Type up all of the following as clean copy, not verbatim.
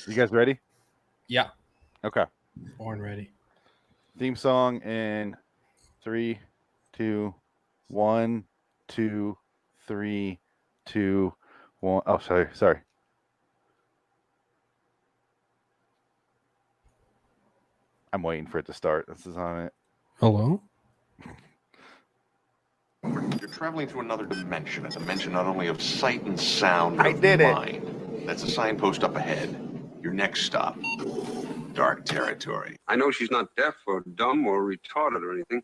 You guys ready? Yeah. Okay. Born ready. Theme song in 3, 2, 1, 2, 3, 2, 1. Oh, sorry. I'm waiting for it to start. This is on it. Hello? You're traveling through another dimension, a dimension not only of sight and sound, but I of did it. mind. That's a signpost up ahead. Your next stop, dark territory. I know she's not deaf or dumb or retarded or anything.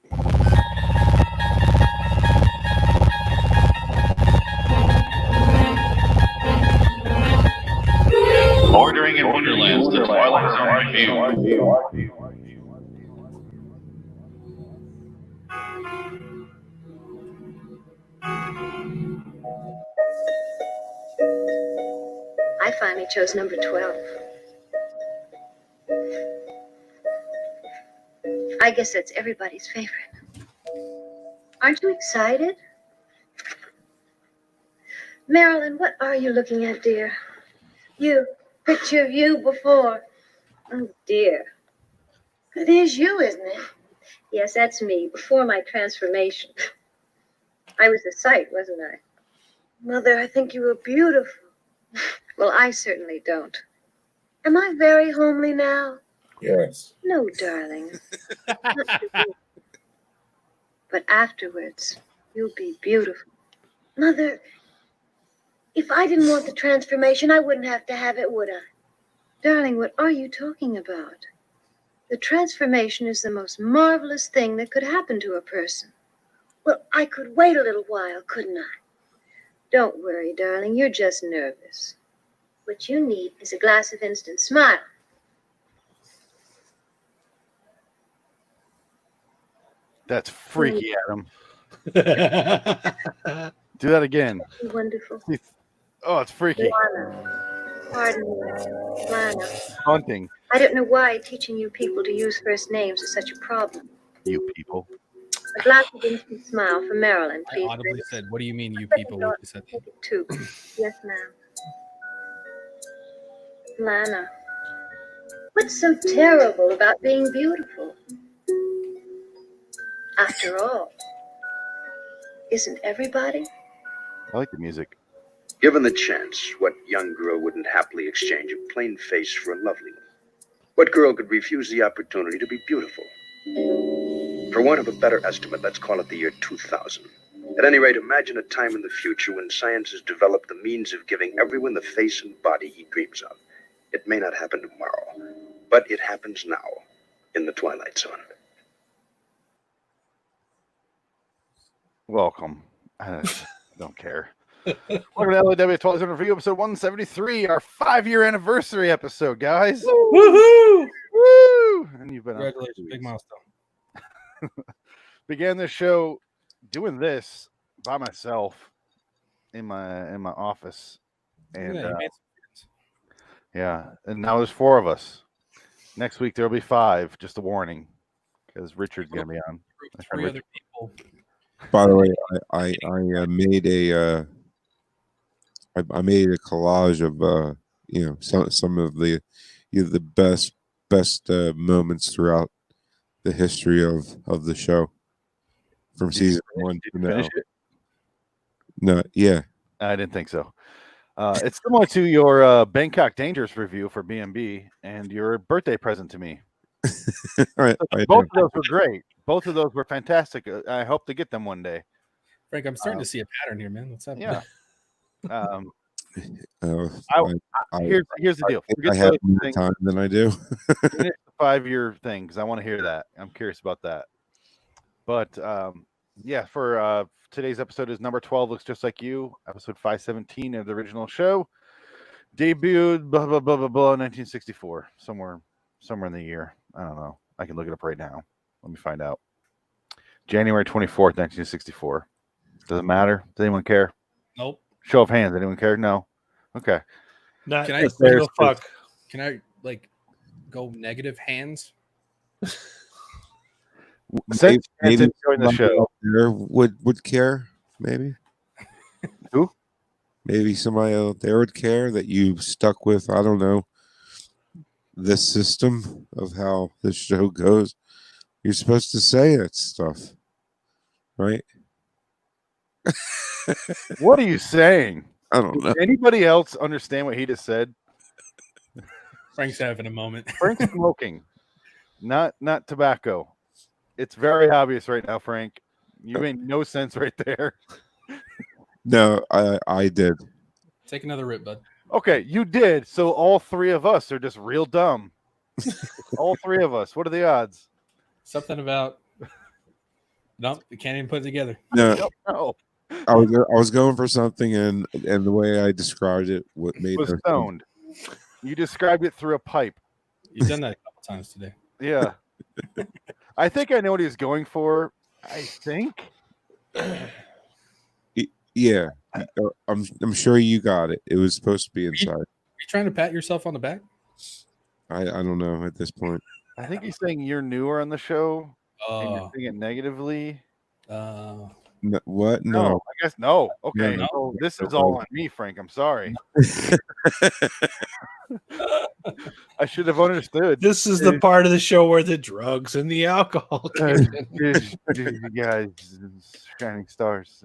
Bordering in Wonderland's The Twilight Zone Review. I finally chose number 12. I guess that's everybody's favorite. Aren't you excited? Marilyn, what are you looking at, dear? You. Picture of you before. Oh, dear. It is you, isn't it? Yes, that's me, before my transformation. I was a sight, wasn't I? Mother, I think you were beautiful. Well, I certainly don't. Am I very homely now? Yes. No, darling. But afterwards, you'll be beautiful. Mother, if I didn't want the transformation, I wouldn't have to have it, would I? Darling, what are you talking about? The transformation is the most marvelous thing that could happen to a person. Well, I could wait a little while, couldn't I? Don't worry, darling, you're just nervous. What you need is a glass of instant smile. That's freaky, Adam. Do that again. Wonderful. Oh, it's freaky. Lana. Pardon me. Lana. Haunting. I don't know why teaching you people to use first names is such a problem. You people. A glass of instant smile for Marilyn, I please. audibly said, "What do you mean, you people?" When you said that. Take it too. Yes, ma'am. Lana. What's so terrible about being beautiful? After all, isn't everybody? I like the music. Given the chance, what young girl wouldn't happily exchange a plain face for a lovely one? What girl could refuse the opportunity to be beautiful? For want of a better estimate, let's call it the year 2000. At any rate, imagine a time in the future when science has developed the means of giving everyone the face and body he dreams of. It may not happen tomorrow, but it happens now in the Twilight Zone. Welcome. I don't care. Welcome to LIW Twilight Zone Review, episode 173, our 5-year anniversary episode, guys. Woohoo! Woo! And you've been Congratulations, big milestone. Began this show doing this by myself in my office, and Yeah, you made some yeah, and now there's 4 of us. Next week there'll be 5. Just a warning, because Richard's gonna be on. friends. 3 other people. By the way, I made a I made a collage of some of the best moments throughout the history of the show from season 1 to now. No, yeah, I didn't think so. It's similar to your Bangkok Dangerous review for B&B and your birthday present to me. Both of those were great. Both of those were fantastic. I hope to get them one day. Frank, I'm starting to see a pattern here, man. What's up? Yeah. Here's the deal. I have more time than I do. Finish the 5-year thing because I want to hear that. I'm curious about that. But yeah, for today's episode is number 12. Looks just like you. Episode 517 of the original show. Debuted blah blah blah blah blah 1964. Somewhere in the year. I don't know. I can look it up right now. Let me find out. January 24th, 1964. Does it matter? Does anyone care? Nope. Show of hands. Anyone care? No. Okay. Can I fuck? Can I go negative hands? Maybe join the show. There would care. Maybe. Who? Maybe somebody out there would care that you stuck with. I don't know. the system of how the show goes, you're supposed to say that stuff, right? What are you saying? I don't know. Does anybody else understand what he just said? Frank's having a moment. Frank's smoking, not tobacco. It's very obvious right now, Frank. You made no sense right there. No, I did. Take another rip, bud. Okay, you did. So all three of us are just real dumb. All three of us. What are the odds? Something about. Nope, you can't even put it together. No, No. I was going for something, and the way I described it, what made Was no sense. stoned. You described it through a pipe. You've done that a couple times today. Yeah. I think I know what he was going for. I think. Yeah, I'm sure you got it. It was supposed to be inside. Are you trying to pat yourself on the back? I don't know at this point. I think he's saying you're newer on the show and you're Oh, saying it negatively. No, what? No. I guess no. Okay. No. So this is all on me, Frank. I'm sorry. I should have understood. This is the part of the show where the drugs and the alcohol came in. You guys, shining stars.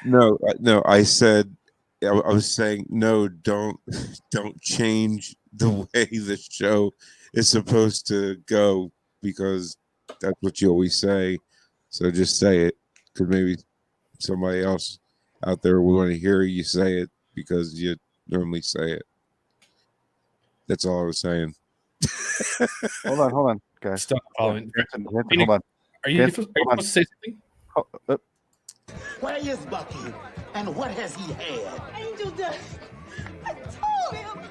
No. I said, I was saying, no. Don't change the way the show is supposed to go, because that's what you always say. So just say it, because maybe somebody else out there will want to hear you say it because you normally say it. That's all I was saying. Hold on, guys. stop following. Hold on. Are you Hold supposed on. to say something? Where is Bucky? And what has he had? Angel dust. I told him.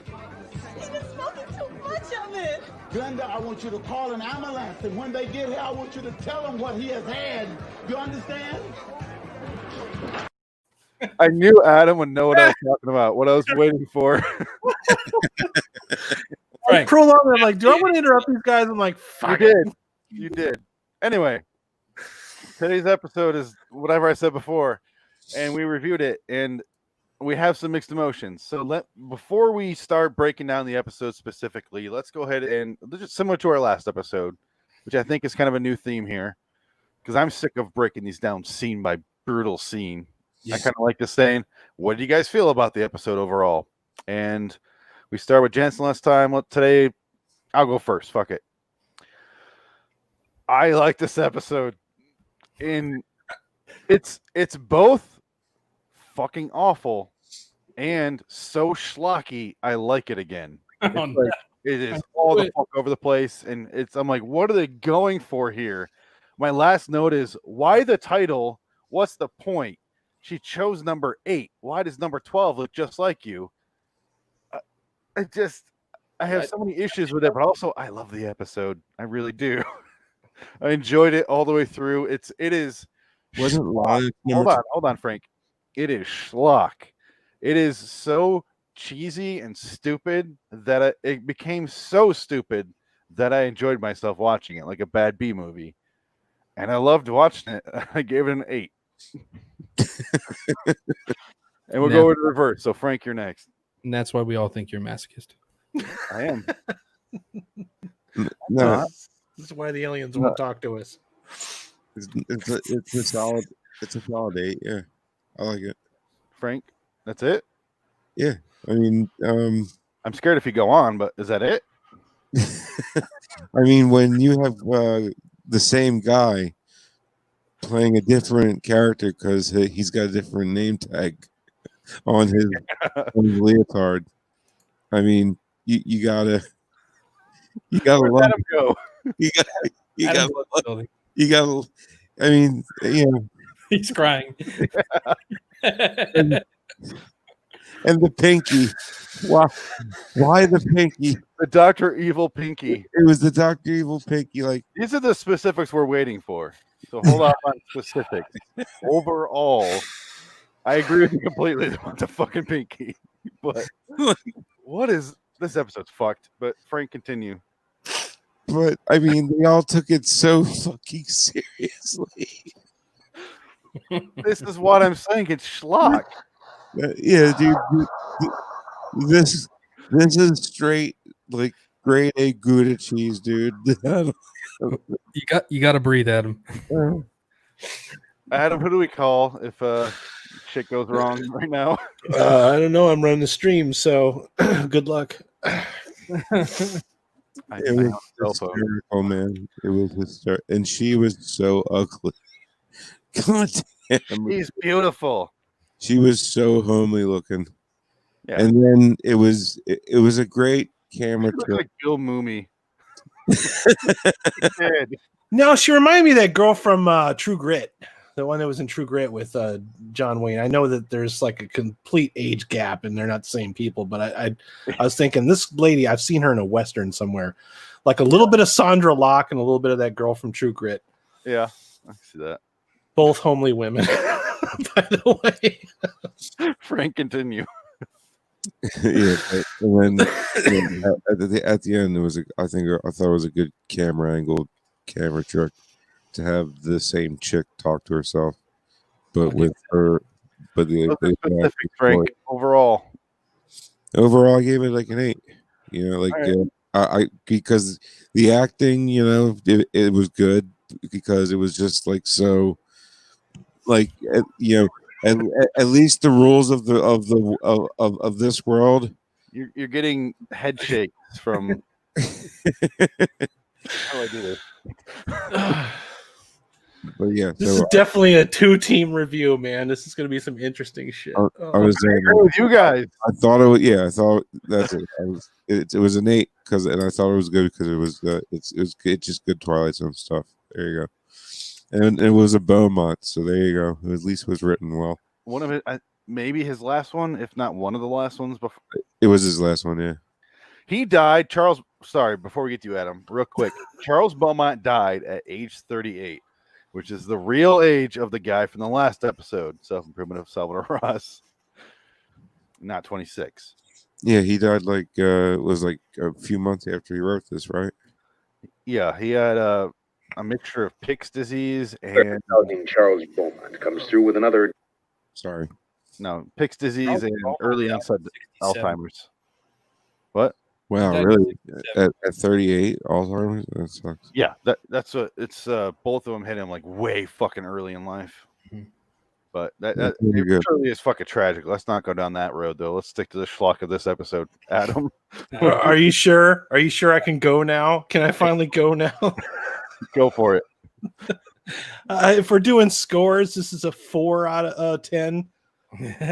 He's been smoking too much of it. Glenda, I want you to call an ambulance, and when they get here, I want you to tell them what he has had. You understand? I knew Adam would know what I was talking about. What I was waiting for. Frank. Prolong it, like, do I want to interrupt these guys? I'm like, fuck it. You did. Anyway, today's episode is whatever I said before, and we reviewed it, and we have some mixed emotions. So before we start breaking down the episode specifically, let's go ahead and just similar to our last episode, which I think is kind of a new theme here, because I'm sick of breaking these down scene by brutal scene. I kind of like just saying, what do you guys feel about the episode overall? And we start with Jansen last time. Today, I'll go first. Fuck it. I like this episode. It's both fucking awful and so schlocky. I like it again. It is all the fuck over the place, and I'm like, what are they going for here? My last note is, why the title? What's the point? She chose number 8. Why does number 12 look just like you? I have so many issues with it, but also I love the episode. I really do. I enjoyed it all the way through. It is. Wasn't live. Hold on, Frank. It is schlock. It is so cheesy and stupid that it became so stupid that I enjoyed myself watching it, like a bad B movie, and I loved watching it. I gave it an 8. And we'll go in reverse. So, Frank, you're next. And that's why we all think you're a masochist. I am. No, This is why the aliens won't talk to us. it's a solid 8. Yeah, I like it. Frank, that's it? Yeah, I mean, I'm scared if you go on, but is that it? I mean, when you have the same guy playing a different character because he's got a different name tag on his leotard, I mean, you gotta Where'd love Adam go? you gotta. I mean, He's crying. and the pinky. Why the pinky? The Dr. Evil pinky. It was the Dr. Evil pinky. Like, These are the specifics we're waiting for. So hold on specifics. Overall, I agree with you completely about the fucking pinky. But what is this episode's fucked? But Frank, continue. but I mean, they all took it so fucking seriously. This is what I'm saying. It's schlock. Yeah, dude. This This is straight like grade A Gouda cheese, dude. You got to breathe, Adam. Adam, who do we call if shit goes wrong right now? I don't know. I'm running the stream, so good luck. It was hysterical, man. It was hysterical, and she was so ugly. God damn, She's beautiful. she was so homely looking. Yeah. And then it was a great camera She looks trick. like Bill Mooney. No, she reminded me of that girl from True Grit, the one that was in True Grit with John Wayne. I know that there's like a complete age gap and they're not the same people, but I was thinking this lady, I've seen her in a Western somewhere, like a little bit of Sandra Locke and a little bit of that girl from True Grit. Yeah, I see that. Both homely women, by the way. Frank, continue. Yeah, and then at the end, I thought it was a good camera angle, camera trick to have the same chick talk to herself, but with her. But Specific, Frank. Overall, I gave it like an 8. You know, like right. I because the acting, you know, it was good because it was just like so, like you know. At least the rules of this world. You're getting head shakes from. How do I do this? But yeah, This is definitely a 2-team review, man. This is going to be some interesting shit. I was saying, with you guys. I thought it was. Yeah, I thought that's it. It was an 8 and I thought it was good because it was it's just good Twilight Zone stuff. There you go. And it was a Beaumont, so there you go. At least it was written well. One of it, maybe his last one, if not one of the last ones before. It was his last one, yeah. He died. Sorry, before we get to you, Adam, real quick. Charles Beaumont died at age 38, which is the real age of the guy from the last episode, Self-Improvement of Salvador Ross. Not 26. Yeah, he died like it was like a few months after he wrote this, right? Yeah, he had a mixture of Pick's disease and Charles Beaumont comes through with another. Sorry. No, Pick's disease and early onset Alzheimer's. What? Wow, really? At 38, Alzheimer's? That sucks. Yeah, that's what it's. Both of them hit him like way fucking early in life. But that it really is fucking tragic. Let's not go down that road though. Let's stick to the schlock of this episode. Adam, are you sure? Are you sure I can go now? Can I finally go now? Go for it. If we're doing scores, this is a 4 out of 10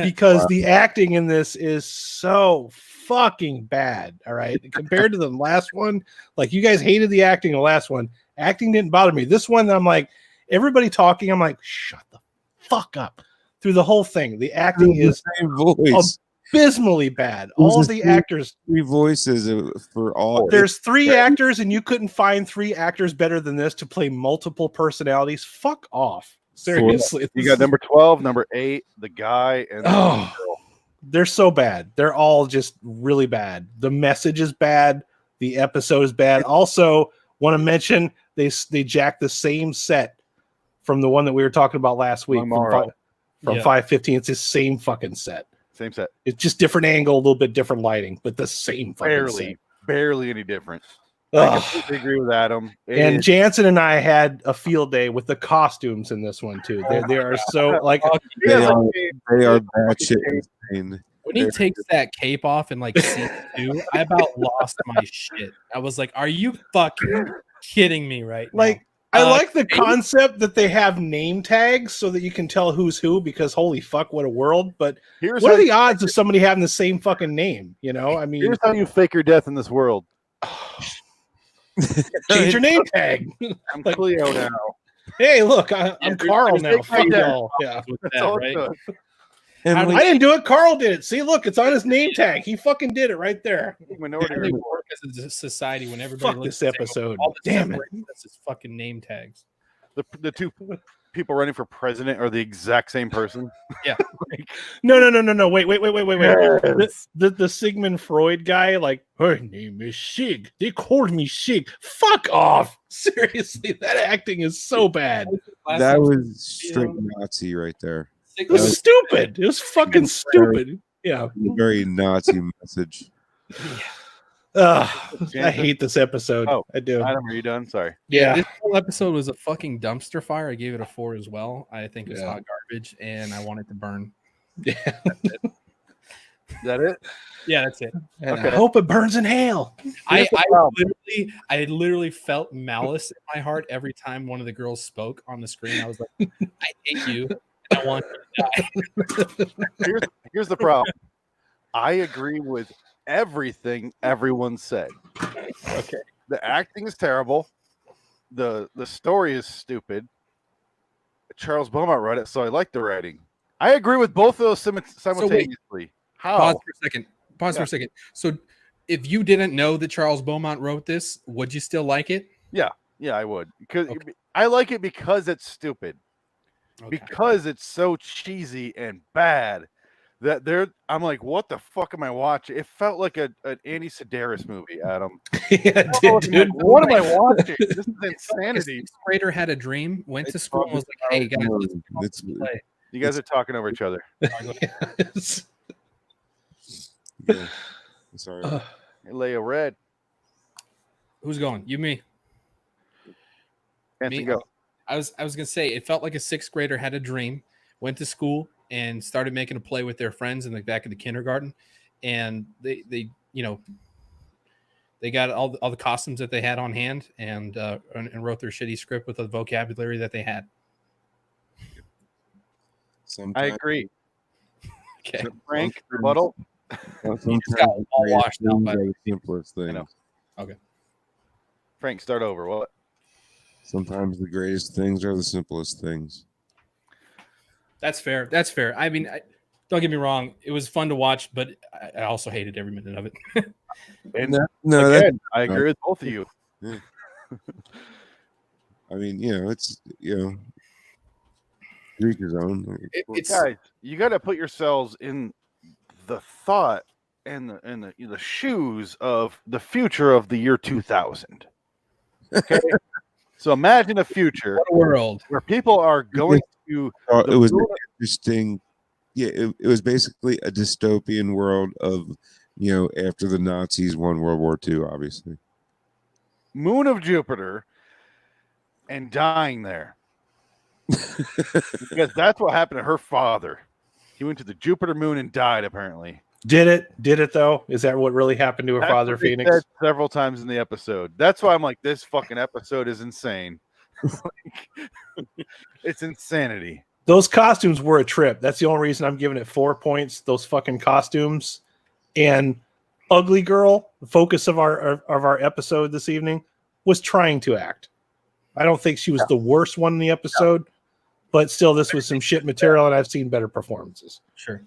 because the acting in this is so fucking bad. All right, compared to the last one, like you guys hated the acting in the last one. Acting didn't bother me. This one, I'm like, everybody talking, I'm like, shut the fuck up through the whole thing. The acting is same voice. Abysmally bad. All the actors, 3 voices for all. There's 3 actors, and you couldn't find 3 actors better than this to play multiple personalities. Fuck off. Seriously. You got number 12, number 8, the guy, and they're so bad. They're all just really bad. The message is bad. The episode is bad. Also, want to mention they jacked the same set from the one that we were talking about last week from 515. It's the same fucking set. Same set. It's just different angle, a little bit different lighting, but the same fucking set. Barely any different. I completely agree with Adam. And Jansen and I had a field day with the costumes in this one too. They are so like they are bad shit insane. When he takes that cape off in like scene 2, I about lost my shit. I was like, "Are you fucking kidding me right now?" Like I like the concept that they have name tags so that you can tell who's who, because holy fuck, what a world. But what are the odds of somebody having the same fucking name? You know, I mean, here's how you fake your death in this world. Change your name tag. I'm Cleo now. Hey, look, I'm Carl now. Fuck y'all. Yeah, that's all right. I didn't do it. Carl did it. See, look, it's on his name tag. He fucking did it right there. Minority work as a society when everybody fuck this episode. Damn it! That's his fucking name tags. The 2 people running for president are the exact same person. Yeah. No. Wait. Yes. The Sigmund Freud guy, like, her name is Sig. They called me Sig. Fuck off. Seriously, that acting is so bad. That was straight Nazi right there. It was stupid. It was fucking stupid. Yeah. Very Nazi message. I hate this episode. Oh, I do. Adam, are you done? Sorry. Yeah. This whole episode was a fucking dumpster fire. I gave it a 4 as well. I think it was hot garbage, and I want it to burn. Yeah. Is that it? Yeah, that's it. And I hope it burns in hell. I literally felt malice in my heart every time one of the girls spoke on the screen. I was like, I hate you. And I want you to die. Here's the problem. I agree with everything everyone said. Okay. The acting is terrible. The story is stupid. Charles Beaumont wrote it, so I like the writing. I agree with both of those simultaneously. How? Pause for a second. So if you didn't know that Charles Beaumont wrote this, would you still like it? Yeah, I would. Because I like it because it's stupid. Okay. Because it's so cheesy and bad that I'm like, what the fuck am I watching? It felt like an Andy Sedaris movie, Adam. Yeah, dude. What am I watching? This is insanity. A sixth grader had a dream, went to school, and was like, "Hey guys, let's play." You guys are talking over each other. Yeah. Sorry. Leia Red. Who's going? You, me. Me. Go. I was gonna say it felt like a sixth grader had a dream, went to school, and started making a play with their friends in the back of the kindergarten, and they got all the costumes that they had on hand and wrote their shitty script with the vocabulary that they had. I agree. Okay, Frank, rebuttal. You just got all washed out by the simplest thing. Okay. Frank, start over. What? Sometimes the greatest things are the simplest things. That's fair. That's fair. I mean, don't get me wrong. It was fun to watch, but I also hated every minute of it. And Again, I agree with both of you. Yeah. I mean, it's Greek his own. Guys, you got to put yourselves in the thought and the shoes of the future of the year 2000. Okay, so imagine a future world where people are going to. It was interesting. Yeah, it was basically a dystopian world of, after the Nazis won World War II, obviously. Moon of Jupiter and dying there. Because that's what happened to her father. He went to the Jupiter moon and died, apparently. Did it though? Is that what really happened to her father, Phoenix? Said several times in the episode. That's why I'm like, this fucking episode is insane. It's insanity. Those costumes were a trip. That's the only reason I'm giving it 4 points. Those fucking costumes. And Ugly Girl, the focus of our episode this evening, was trying to act. I don't think she was the worst one in the episode, but still, this was some shit material, and I've seen better performances. Sure.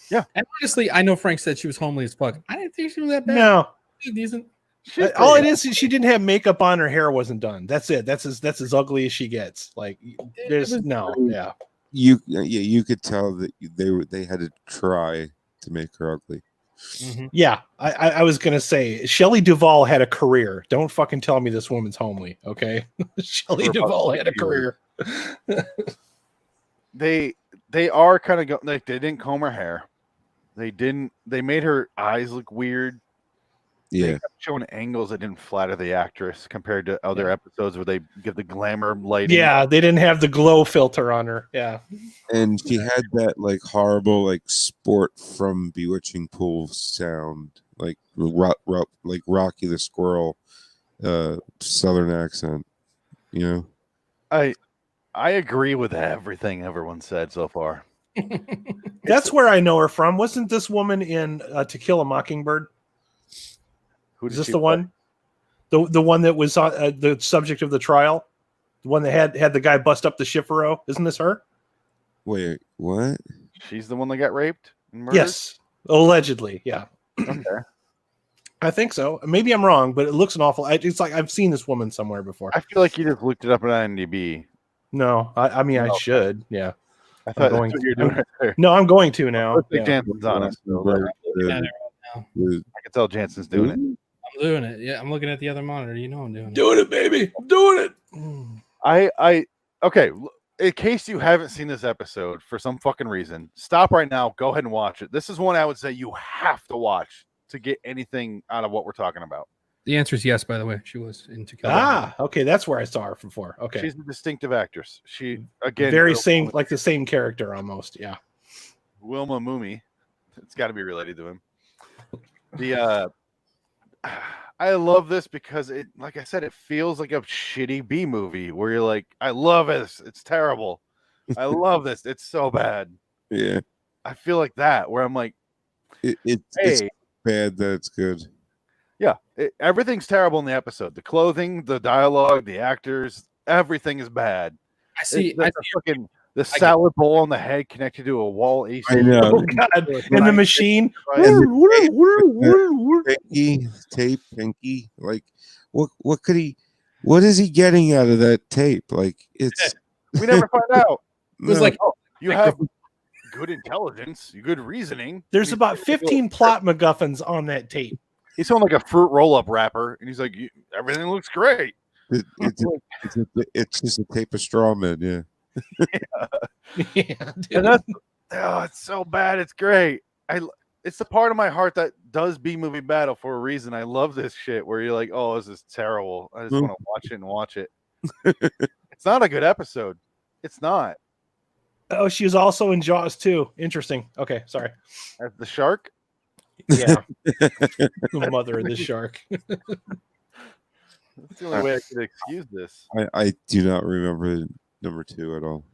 Yeah. And honestly, I know Frank said she was homely as fuck. I didn't think she was that bad. No. She's decent. All it is she didn't have makeup on, her hair wasn't done. That's it. That's as ugly as she gets. Like there's yeah. You could tell that they had to try to make her ugly. Mm-hmm. Yeah, I was gonna say Shelley Duvall had a career. Don't fucking tell me this woman's homely, okay? Shelley Duvall had a career. They are kind of like they didn't comb her hair. They made her eyes look weird. Yeah, they kept showing angles that didn't flatter the actress compared to other episodes where they give the glamour lighting. Yeah, they didn't have the glow filter on her. Yeah, and she had that like horrible like Sport from Bewitching Pool sound, like like Rocky the Squirrel, Southern accent. I agree with everything everyone said so far. That's where I know her from. Wasn't this woman in To Kill a Mockingbird? Is this the one? The one that was the subject of the trial? The one that had the guy bust up the Schifferow? Isn't this her? Wait, what? She's the one that got raped and murdered? Yes, allegedly. Yeah. Okay. I think so. Maybe I'm wrong, but it looks an awful. It's like I've seen this woman somewhere before. I feel like you just looked it up on IMDb. No, I mean I should. Yeah. I thought that's what you're doing right there. No, I'm going to now. Let's take Jansen's on us. I can tell Jansen's doing it. I'm doing it. Yeah, I'm looking at the other monitor. You know I'm doing it. Doing it, baby. I'm doing it. Okay. In case you haven't seen this episode for some fucking reason, stop right now. Go ahead and watch it. This is one I would say you have to watch to get anything out of what we're talking about. The answer is yes, by the way. She was in To Kill a Ah, okay, that's where I saw her from before. Okay. She's a distinctive actress. She again Very same, like the same character almost. Yeah. Wilma Moomy. It's got to be related to him. The I love this because it, like I said, it feels like a shitty B movie where you're like, I love this. It's terrible. I love this. It's so bad. Yeah. I feel like that where I'm like, it's bad that it's good. Yeah, everything's terrible in the episode. The clothing, the dialogue, the actors, everything is bad. I see. The salad bowl on the head connected to a wall AC. I know. Oh God! And the machine. Pinky. Like, what could he? What is he getting out of that tape? Like, it's. We never find out. It was like, oh, you have good intelligence, good reasoning. There's about 15 plot MacGuffins on that tape. He's on like a fruit roll-up wrapper, and he's like, everything looks great. It's just a tape of straw man, yeah. Yeah, and that's, it's so bad. It's great. It's the part of my heart that does B-movie battle for a reason. I love this shit where you're like, oh, this is terrible. I just want to watch it and watch it. It's not a good episode. It's not. Oh, she was also in Jaws too. Interesting. Okay, sorry. As the shark? Yeah. The mother of the shark. That's the only way I could excuse this. I do not remember number 2 at all.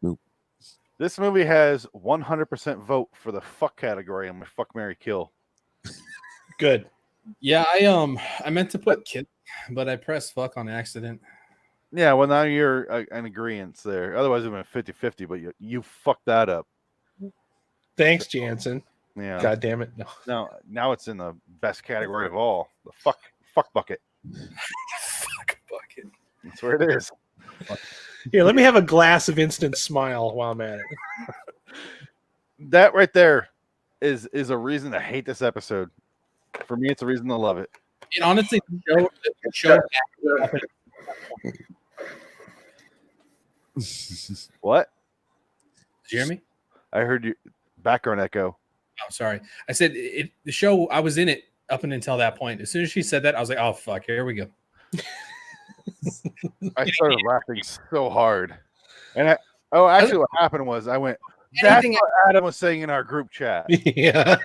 Nope. This movie has 100% vote for the fuck category on my fuck, marry, kill. Good. Yeah, I meant to put kid, but I pressed fuck on accident. Yeah, well, now you're an agreement there. Otherwise, it would have been 50-50, but you fucked that up. Thanks, Jansen. Yeah. God damn it. No. Now it's in the best category of all. The fuck bucket. Fuck bucket. That's where it is. Here, let me have a glass of instant smile while I'm at it. That right there is a reason to hate this episode. For me, it's a reason to love it. And honestly, the show What? Jeremy? I heard you background echo. Oh, sorry. I said the show, I was in it up until that point. As soon as she said that, I was like, oh, fuck, here we go. I started laughing so hard. And actually what happened was I went, that's what Adam was saying in our group chat. Yeah.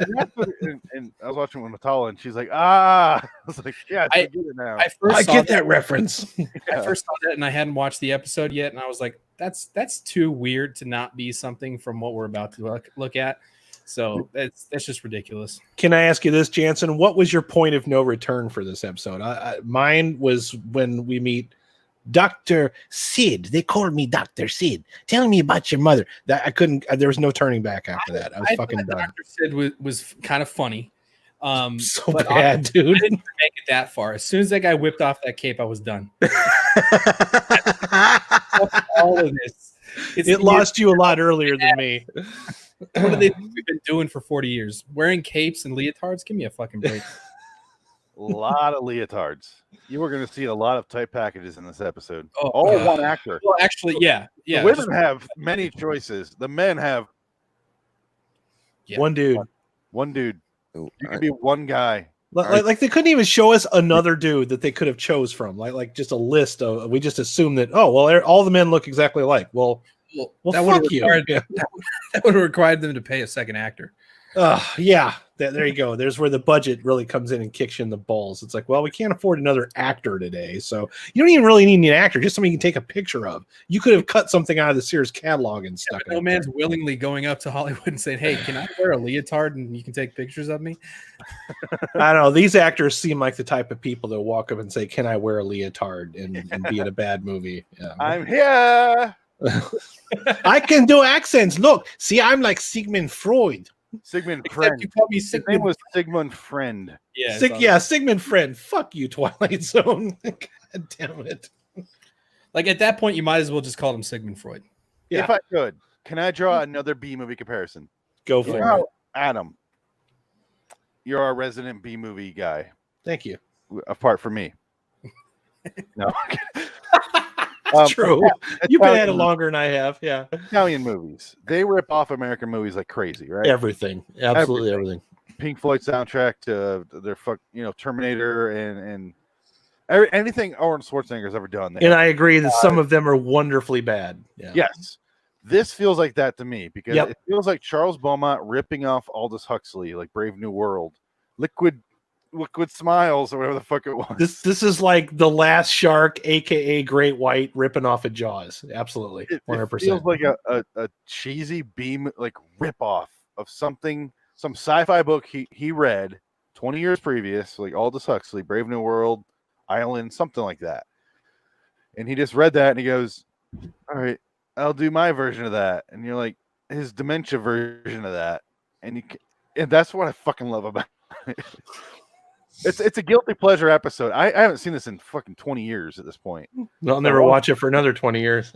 And I was watching with Natala, and she's like, I was like, yeah, I get it now. I get that reference. I first saw that, and I hadn't watched the episode yet, and I was like, that's too weird to not be something from what we're about to look at. So that's just ridiculous. Can I ask you this, Jansen? What was your point of no return for this episode? Mine was when we meet Dr. Sid. They called me Dr. Sid. Tell me about your mother. That I couldn't. There was no turning back after that. I was fucking done. Dr. Sid was kind of funny. So bad, dude. I didn't make it that far. As soon as that guy whipped off that cape, I was done. All of this. It lost you a lot earlier than me. What have they been doing for 40 years? Wearing capes and leotards? Give me a fucking break. A lot of leotards. You were going to see a lot of tight packages in this episode. Oh, all one actor. Well, actually, yeah. The women have many choices. The men have one dude. One dude. You can be one guy. Like they couldn't even show us another dude that they could have chose from. Like just a list of. We just assumed that. Oh well, all the men look exactly alike. Well, fuck you. That would have required them to pay a second actor. Yeah. There you go. There's where the budget really comes in and kicks you in the balls. It's like, well, we can't afford another actor today, so you don't even really need an actor. Just somebody you can take a picture of. You could have cut something out of the Sears catalog and stuck it. No man's willingly going up to Hollywood and saying, "Hey, can I wear a leotard and you can take pictures of me?" I don't know. These actors seem like the type of people that walk up and say, "Can I wear a leotard and be in a bad movie?" Yeah. I'm here. I can do accents. Look, see, I'm like Sigmund Freud. Sigmund Friend. You call me His name was Sigmund Friend. Yeah, Sigmund Friend. Fuck you, Twilight Zone. God damn it. Like at that point, you might as well just call him Sigmund Freud. Yeah. If I could, can I draw another B movie comparison? Go for it. Adam, you're our resident B movie guy. Thank you. Apart from me. No. True. You've been at it longer than I have. Yeah. Italian movies. They rip off American movies like crazy, right? Everything. Absolutely everything. Pink Floyd soundtrack to their Terminator and anything Arnold Schwarzenegger's ever done. And I agree that some of them are wonderfully bad. Yeah. Yes. This feels like that to me because Yep. it feels like Charles Beaumont ripping off Aldous Huxley, like Brave New World, Liquid Smiles, or whatever the fuck it was. This is like The Last Shark, aka Great White, ripping off of Jaws. Absolutely, 100%. It feels like a cheesy beam, like rip off of some sci-fi book he read 20 years previous, like Aldous Huxley, Brave New World, Island, something like that. And he just read that and he goes, "All right, I'll do my version of that." And you're like, his dementia version of that. And that's what I fucking love about it. It's a guilty pleasure episode. I haven't seen this in fucking 20 years at this point. I'll never watch it for another 20 years.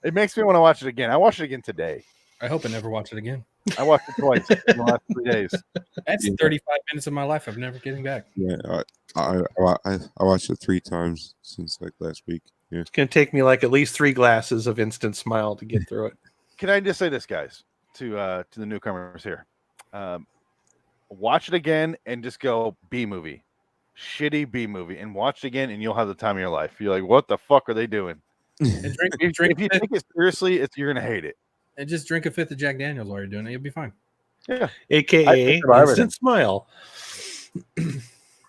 It makes me want to watch it again. I watched it again today. I hope I never watch it again. I watched it twice in the last 3 days. That's 35 minutes of my life I'm never getting back. Yeah, I watched it 3 times since like last week. Yeah. It's gonna take me like at least 3 glasses of instant smile to get through it. Can I just say this, guys, to the newcomers here? Watch it again and just go B movie, shitty B movie, and watch it again, and you'll have the time of your life. You're like, what the fuck are they doing? And If you take it seriously, you're gonna hate it. And just drink a 5th of Jack Daniels while you're doing it. You'll be fine. Yeah, AKA instant smile.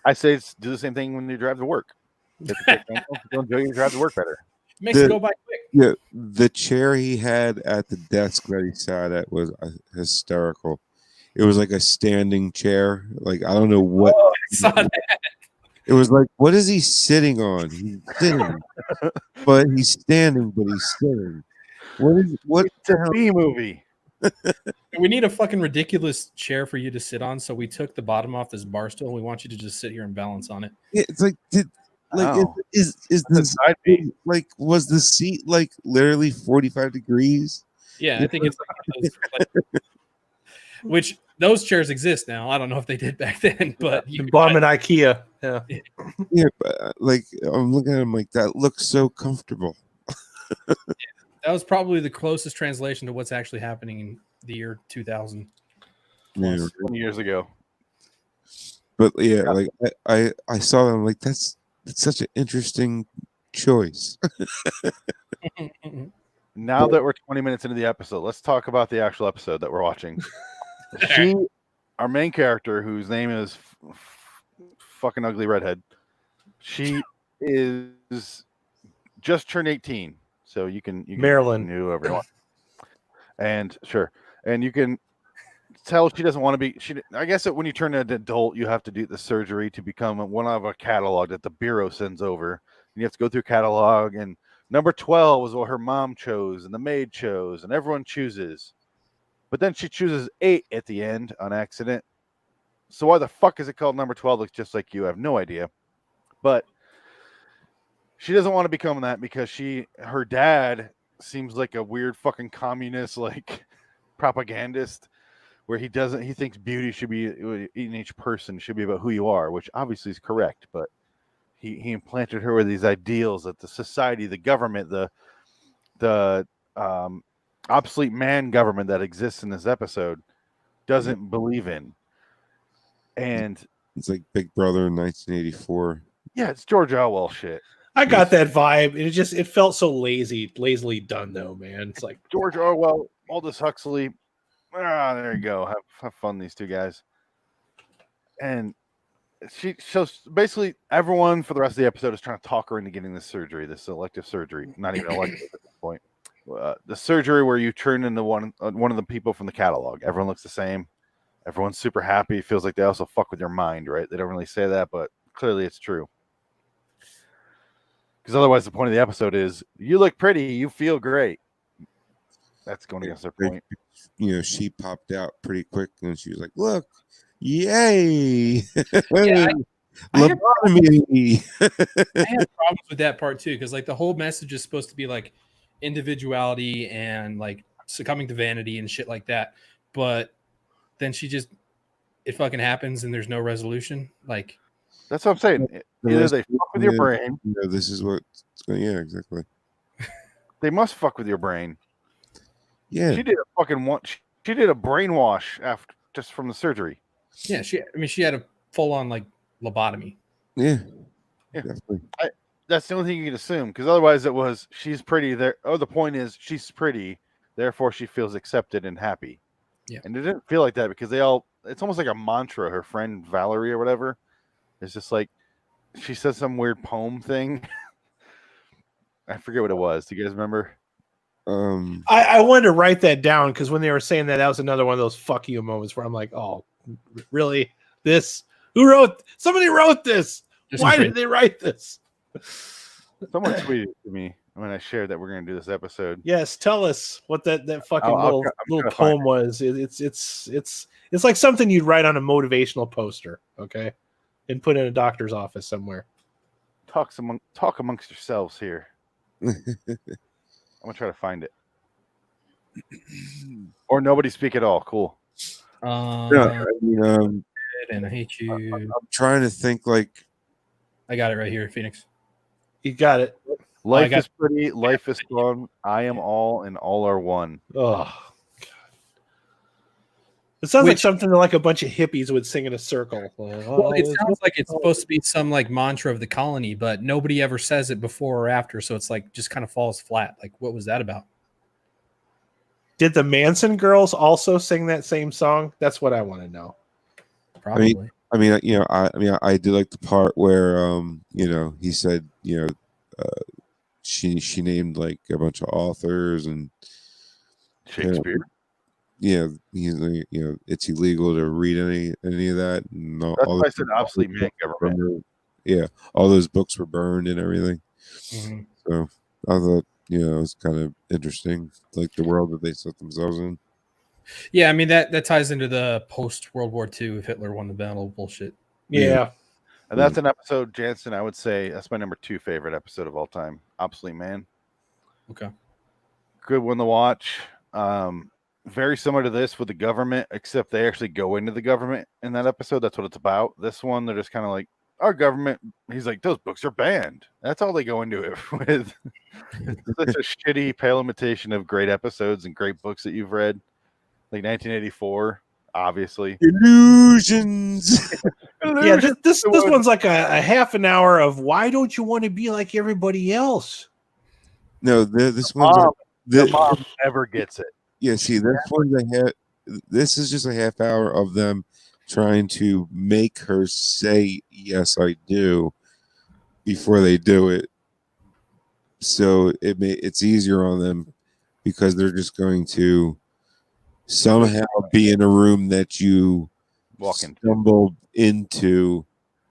I say do the same thing when you drive to work. You'll enjoy your drive to work better. Makes it go by quick. Yeah, the chair he had at the desk that he sat at was hysterical. It was like a standing chair. Like I don't know what. Oh, I saw that. It was like, what is he sitting on? He's sitting, but he's standing, but he's sitting. What It's a B movie. We need a fucking ridiculous chair for you to sit on. So we took the bottom off this bar stool and we want you to just sit here and balance on it. Yeah, it's like Oh. is the side B. like was the seat like literally 45 degrees? Yeah, I think it's like which those chairs exist now. I don't know if they did back then, but you Bought them at IKEA. Yeah. Yeah, but like I'm looking at him like that looks so comfortable. that was probably the closest translation to what's actually happening in the year 2000. Yeah. 20 years ago. But yeah, like I saw them like that's such an interesting choice. Now that we're 20 minutes into the episode, let's talk about the actual episode that we're watching. Our main character, whose name is fucking ugly redhead, she is just turned 18, so you can Maryland, do whoever you want, and sure, and you can tell she doesn't want to be. I guess that when you turn an adult, you have to do the surgery to become one of a catalog that the bureau sends over. And you have to go through catalog, and number 12 was what her mom chose, and the maid chose, and everyone chooses. But then she chooses 8 at the end on accident. So why the fuck is it called number 12? Looks just like you. I have no idea. But she doesn't want to become that because her dad seems like a weird fucking communist, like propagandist, where he thinks beauty should be in each person, should be about who you are, which obviously is correct. But he implanted her with these ideals that the society, the government, the obsolete man government that exists in this episode doesn't believe in. And It's like Big Brother in 1984. Yeah, it's George Orwell shit. I got that vibe. It felt so lazily done though, man. It's like George Orwell, Aldous Huxley. There you go. Have fun, these two guys. And so basically everyone for the rest of the episode is trying to talk her into getting this surgery, this elective surgery. Not even elective at this point. The surgery where you turn into one of the people from the catalog. Everyone looks the same. Everyone's super happy. Feels like they also fuck with your mind, right? They don't really say that, but clearly it's true. Because otherwise, the point of the episode is you look pretty, you feel great. That's going against their point. You know, she popped out pretty quick and she was like, "Look, yay!" Yeah, I have Lobotomy. problems with that part too, because like the whole message is supposed to be like individuality and like succumbing to vanity and shit like that. But then it fucking happens and there's no resolution. Like that's what I'm saying. Either they fuck with your brain. Yeah, this is what. Yeah, exactly. They must fuck with your brain. Yeah, She did a brainwash after just from the surgery. Yeah, she had a full on like lobotomy. Yeah, Yeah. definitely. That's the only thing you can assume, because otherwise it was she's pretty. There. Oh, the point is she's pretty, therefore she feels accepted and happy. Yeah. And it didn't feel like that because they all. It's almost like a mantra. Her friend Valerie or whatever, is just like she says some weird poem thing. I forget what it was. Do you guys remember? I wanted to write that down because when they were saying that was another one of those fuck you moments where I'm like, oh, really? Somebody wrote this. Why did they write this? Someone tweeted to me when I shared that we're going to do this episode. Yes, tell us what that fucking I'm little gonna poem was. It's like something you'd write on a motivational poster, okay, and put in a doctor's office somewhere. Talk amongst yourselves here. I'm gonna try to find it. Or nobody speak at all. Cool. Yeah, I mean, and I hate you. I'm trying to think like. I got it right here, Phoenix. You got it. Life is pretty. Life is fun. I am all, and all are one. Oh, God. It sounds like something that like a bunch of hippies would sing in a circle. Well, it sounds like it's supposed to be some like mantra of the colony, but nobody ever says it before or after, so it's like just kind of falls flat. Like, what was that about? Did the Manson girls also sing that same song? That's what I want to know. Probably. I mean, I did like the part where, he said, she named like a bunch of authors and Shakespeare. It's illegal to read any of that. And That's why I said obsolete man government. Yeah, all those books were burned and everything. Mm-hmm. So I thought, it was kind of interesting, like the world that they set themselves in. Yeah, I mean that ties into the post World War II if Hitler won the battle bullshit. Yeah. And that's an episode, Jansen, I would say that's my number 2 favorite episode of all time. Obsolete Man. Okay. Good one to watch. Very similar to this with the government, except they actually go into the government in that episode. That's what it's about. This one, they're just kind of like, our government. He's like, those books are banned. That's all they go into it with. It's such a shitty pale imitation of great episodes and great books that you've read. Like 1984, obviously. Illusions. Yeah, this one's like a half an hour of why don't you want to be like everybody else? No, this one's the mom never gets it. Yeah, see, this is just a half hour of them trying to make her say yes, I do before they do it. So it's easier on them because they're just going to somehow be in a room that you stumbled into,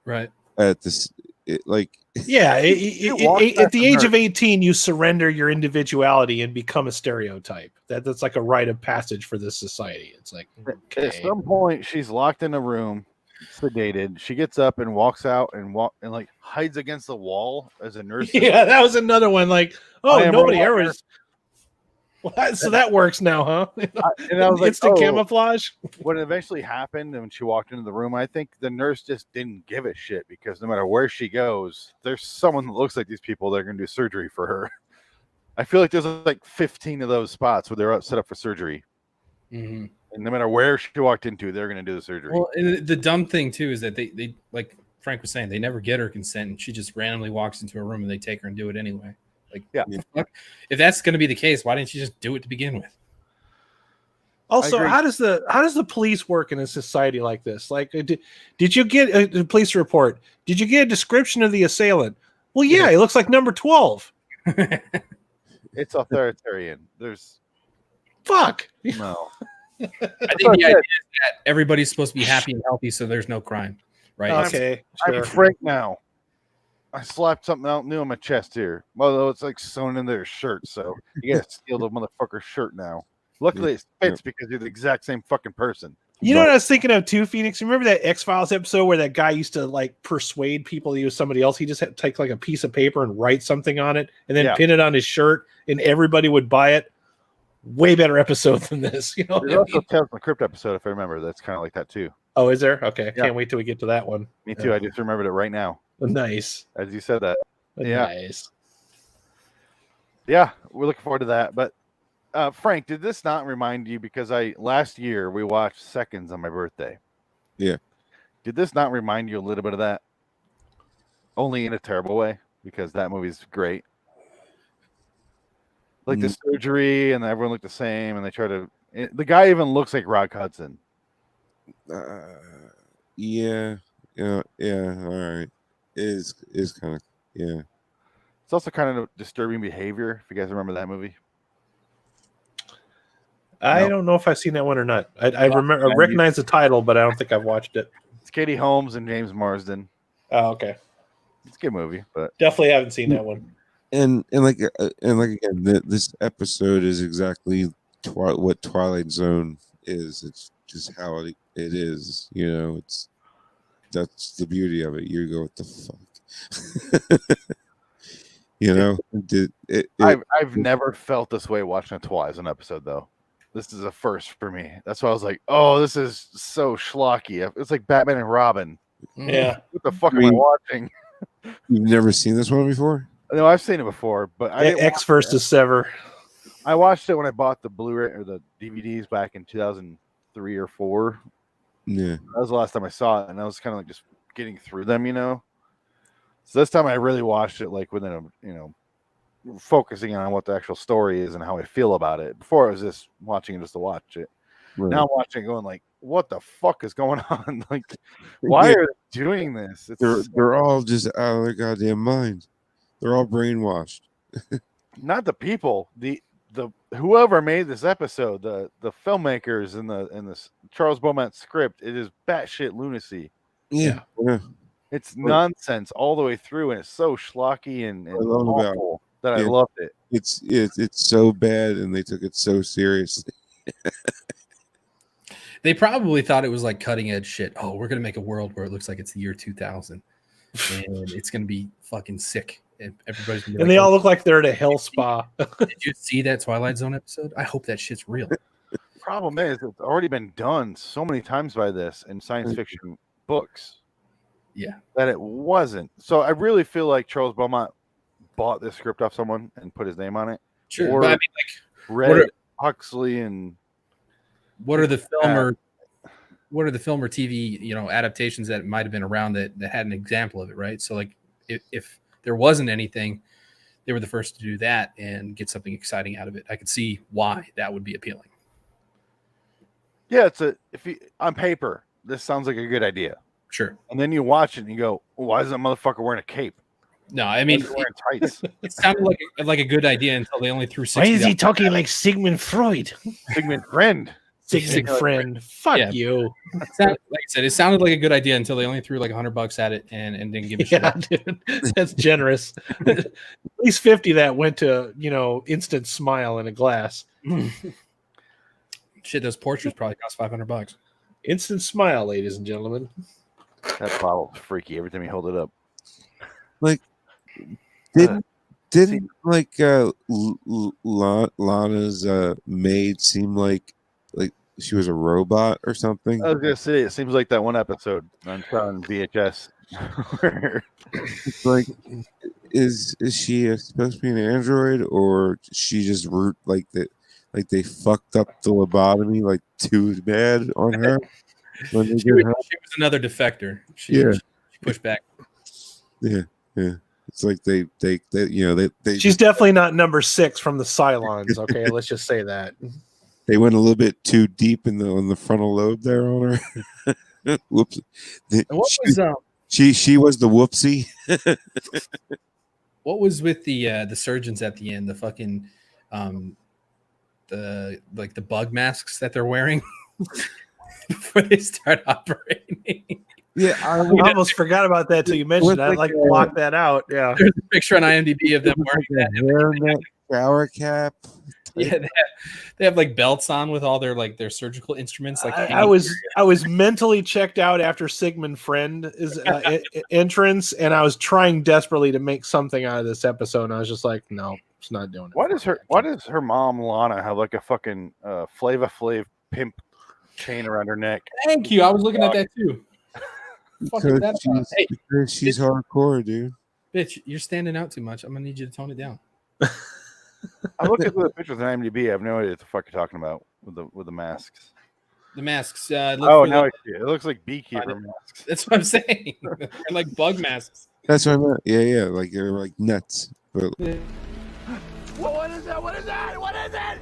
right? At this, at the age of 18, you surrender your individuality and become a stereotype. That's like a rite of passage for this society. It's like, okay. At some point, she's locked in a room, sedated. She gets up and walks out and like hides against the wall as a nurse. Yeah, that was another one. Like, nobody ever. Well, so that works now, huh? And I was like, instant camouflage. What eventually happened, and when she walked into the room, I think the nurse just didn't give a shit because no matter where she goes, there's someone that looks like these people that are going to do surgery for her. I feel like there's like 15 of those spots where they're set up for surgery. Mm-hmm. And no matter where she walked into, they're going to do the surgery. Well, and the dumb thing, too, is that they like Frank was saying, they never get her consent, and she just randomly walks into a room and they take her and do it anyway. Like, yeah. If that's going to be the case, why didn't you just do it to begin with? Also, how does the police work in a society like this? Like, did you get a police report? Did you get a description of the assailant? Well, yeah, he looks like number 12. It's authoritarian. There's fuck. No. I think the idea is that everybody's supposed to be happy and healthy, so there's no crime, right? Okay, I'm Frank now. I slapped something out new on my chest here. Well, it's like sewn into their shirt, so you gotta steal the motherfucker's shirt now. Luckily, it fits because you're the exact same fucking person. You know what I was thinking of too, Phoenix? Remember that X-Files episode where that guy used to like persuade people he was somebody else? He just had to take like a piece of paper and write something on it and then pin it on his shirt and everybody would buy it. Way better episode than this. You know, there's also Tales from the Crypt episode, if I remember. That's kind of like that too. Oh, is there? Okay. Can't wait till we get to that one. Me too. I just remembered it right now. Nice. As you said that. Nice. Yeah, we're looking forward to that. But Frank, did this not remind you? Because last year we watched Seconds on my birthday. Yeah. Did this not remind you a little bit of that? Only in a terrible way, because that movie's great. Like the surgery, and everyone looked the same, and they try to. The guy even looks like Rock Hudson. Yeah. All right. Is kind of yeah. It's also kind of disturbing behavior. If you guys remember that movie, I don't know if I've seen that one or not. I remember, I recognize the title, but I don't think I've watched it. It's Katie Holmes and James Marsden. Oh, okay. It's a good movie, but definitely haven't seen that one. And like again, this episode is exactly what Twilight Zone is. It's just how it is. You know, that's the beauty of it. You go, what the fuck. You know, I've never felt this way watching a Twilight Zone episode though. This is a first for me. That's why I was like, "Oh, this is so schlocky." It's like Batman and Robin. Yeah. What the fuck am I watching? You've never seen this one before? No, I've seen it before, but I didn't X versus Sever. I watched it when I bought the Blu-ray or the DVDs back in 2003 or 4. Yeah, that was the last time I saw it, and I was kind of like just getting through them, you know. So this time I really watched it like within a, focusing on what the actual story is and how I feel about it. Before I was just watching it just to watch it. right. Now I'm watching it going like, what the fuck is going on? Like, why are they doing this? They're all just out of their goddamn mind. They're all brainwashed. Not the people, the whoever made this episode, the filmmakers and the Charles Beaumont script, it is batshit lunacy. Yeah. It's nonsense all the way through, and it's so schlocky and awful that I loved it. It's so bad, and they took it so seriously. They probably thought it was like cutting edge shit. Oh, we're gonna make a world where it looks like it's the year 2000, and it's gonna be fucking sick. And everybody's gonna be And they all look like they're at a hell spa. Did you see that Twilight Zone episode? I hope that shit's real. Problem is, it's already been done so many times by this in science fiction books. Yeah, that it wasn't. So I really feel like Charles Beaumont bought this script off someone and put his name on it. Sure, or but I mean, like, read Huxley and what are the film or TV adaptations that might have been around that had an example of it, right? So like if there wasn't anything, they were the first to do that and get something exciting out of it. I could see why that would be appealing. Yeah, on paper, this sounds like a good idea. Sure. And then you watch it and you go, why is that motherfucker wearing a cape? No, I mean, wearing tights. It sounded like a good idea until they only threw 60. Why is he talking like Sigmund Freud? Sigmund Friend. Sigmund Friend. Fuck you. Like I said, it sounded like a good idea until they only threw like $100 at it and didn't give a shit. Yeah, dude, that's generous. At least 50 that went to instant smile in a glass. Shit, those portraits probably cost $500. Instant smile, ladies and gentlemen. That bottle's freaky every time you hold it up. Like, didn't like Lana's maid seem like she was a robot or something? I was gonna say, it seems like that one episode on VHS. It's like, is she supposed to be an android, or she just root like that? Like they fucked up the lobotomy like too bad on her. She was another defector. She pushed back. Yeah. It's like they She's definitely not number 6 from the Cylons. Okay, let's just say that they went a little bit too deep on the frontal lobe there on her. Whoops. She was the whoopsie. What was with the surgeons at the end? The fucking the bug masks that they're wearing before they start operating. Yeah, I almost forgot about that till you mentioned. I'd like to block that out. Yeah, there's a picture on IMDb of them wearing that shower cap. Yeah, they have like belts on with all their surgical instruments. Like I was mentally checked out after Sigmund Friend is entrance, and I was trying desperately to make something out of this episode. And I was just like, no, it's not doing it. Why does her mom Lana have like a fucking Flava Flav pimp chain around her neck? Thank you. I was looking at that too. Because she's hardcore, dude. Bitch, you're standing out too much. I'm gonna need you to tone it down. I looked at the pictures on IMDb. I have no idea what the fuck you're talking about with the masks. The masks. Oh, now I see it. It looks like beekeeper masks. That's what I'm saying. They're like bug masks. That's what I meant. Yeah. Like they're like nuts. But What is that? What is that? What is it?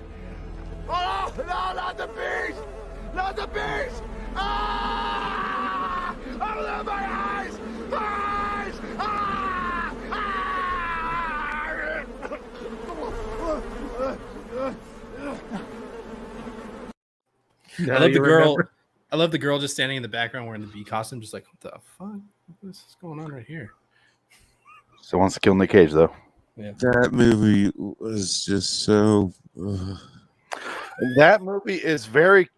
Oh, no, not the beast! Not the beast! Ah! Oh, my eyes! Eyes! Ah! I love the girl. I love the girl just standing in the background wearing the bee costume, just like, what the fuck? What is going on right here? So wants to kill Nick Cage though. Yeah. that movie was just so. That movie is very.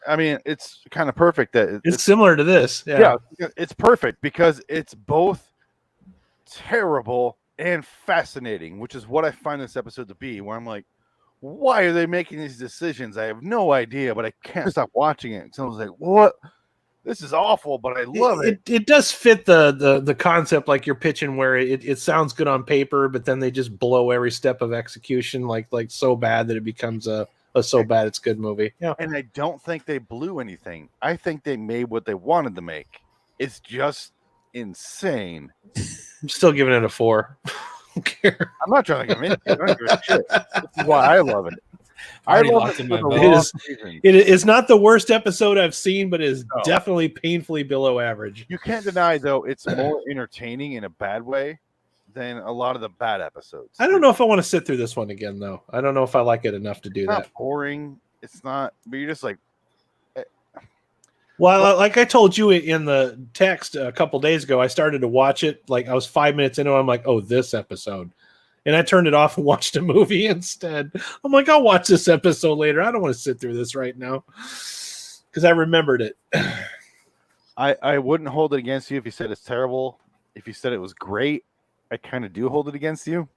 I mean, it's kind of perfect that It's similar to this. yeah, it's perfect because it's both terrible and fascinating, which is what I find this episode to be. Where I'm like, why are they making these decisions? I have no idea, but I can't stop watching it. So I was like, what? This is awful, but I love it. It does fit the concept like you're pitching, where it sounds good on paper, but then they just blow every step of execution like so bad that it becomes a so bad it's good movie. Yeah. And I don't think they blew anything. I think they made what they wanted to make. It's just insane. I'm still giving it a 4. Don't care. I'm not trying to give it. I don't give a shit. This is why I love it. I Already love locked it in for my the vote. wrong reason. It is not the worst episode I've seen, but it is No. definitely painfully below average. You can't deny, though, it's more entertaining in a bad way than a lot of the bad episodes. I don't know if I want to sit through this one again, though. I don't know if I like it enough to do It's that. not boring. It's not, but you're just like, Well, like I told you in the text a couple days ago, I started to watch it. Like I was 5 minutes into it, I'm like, oh, this episode. And I turned it off and watched a movie instead. I'm like, I'll watch this episode later. I don't want to sit through this right now because I remembered it. I wouldn't hold it against you if you said it's terrible. If you said it was great, I kind of do hold it against you.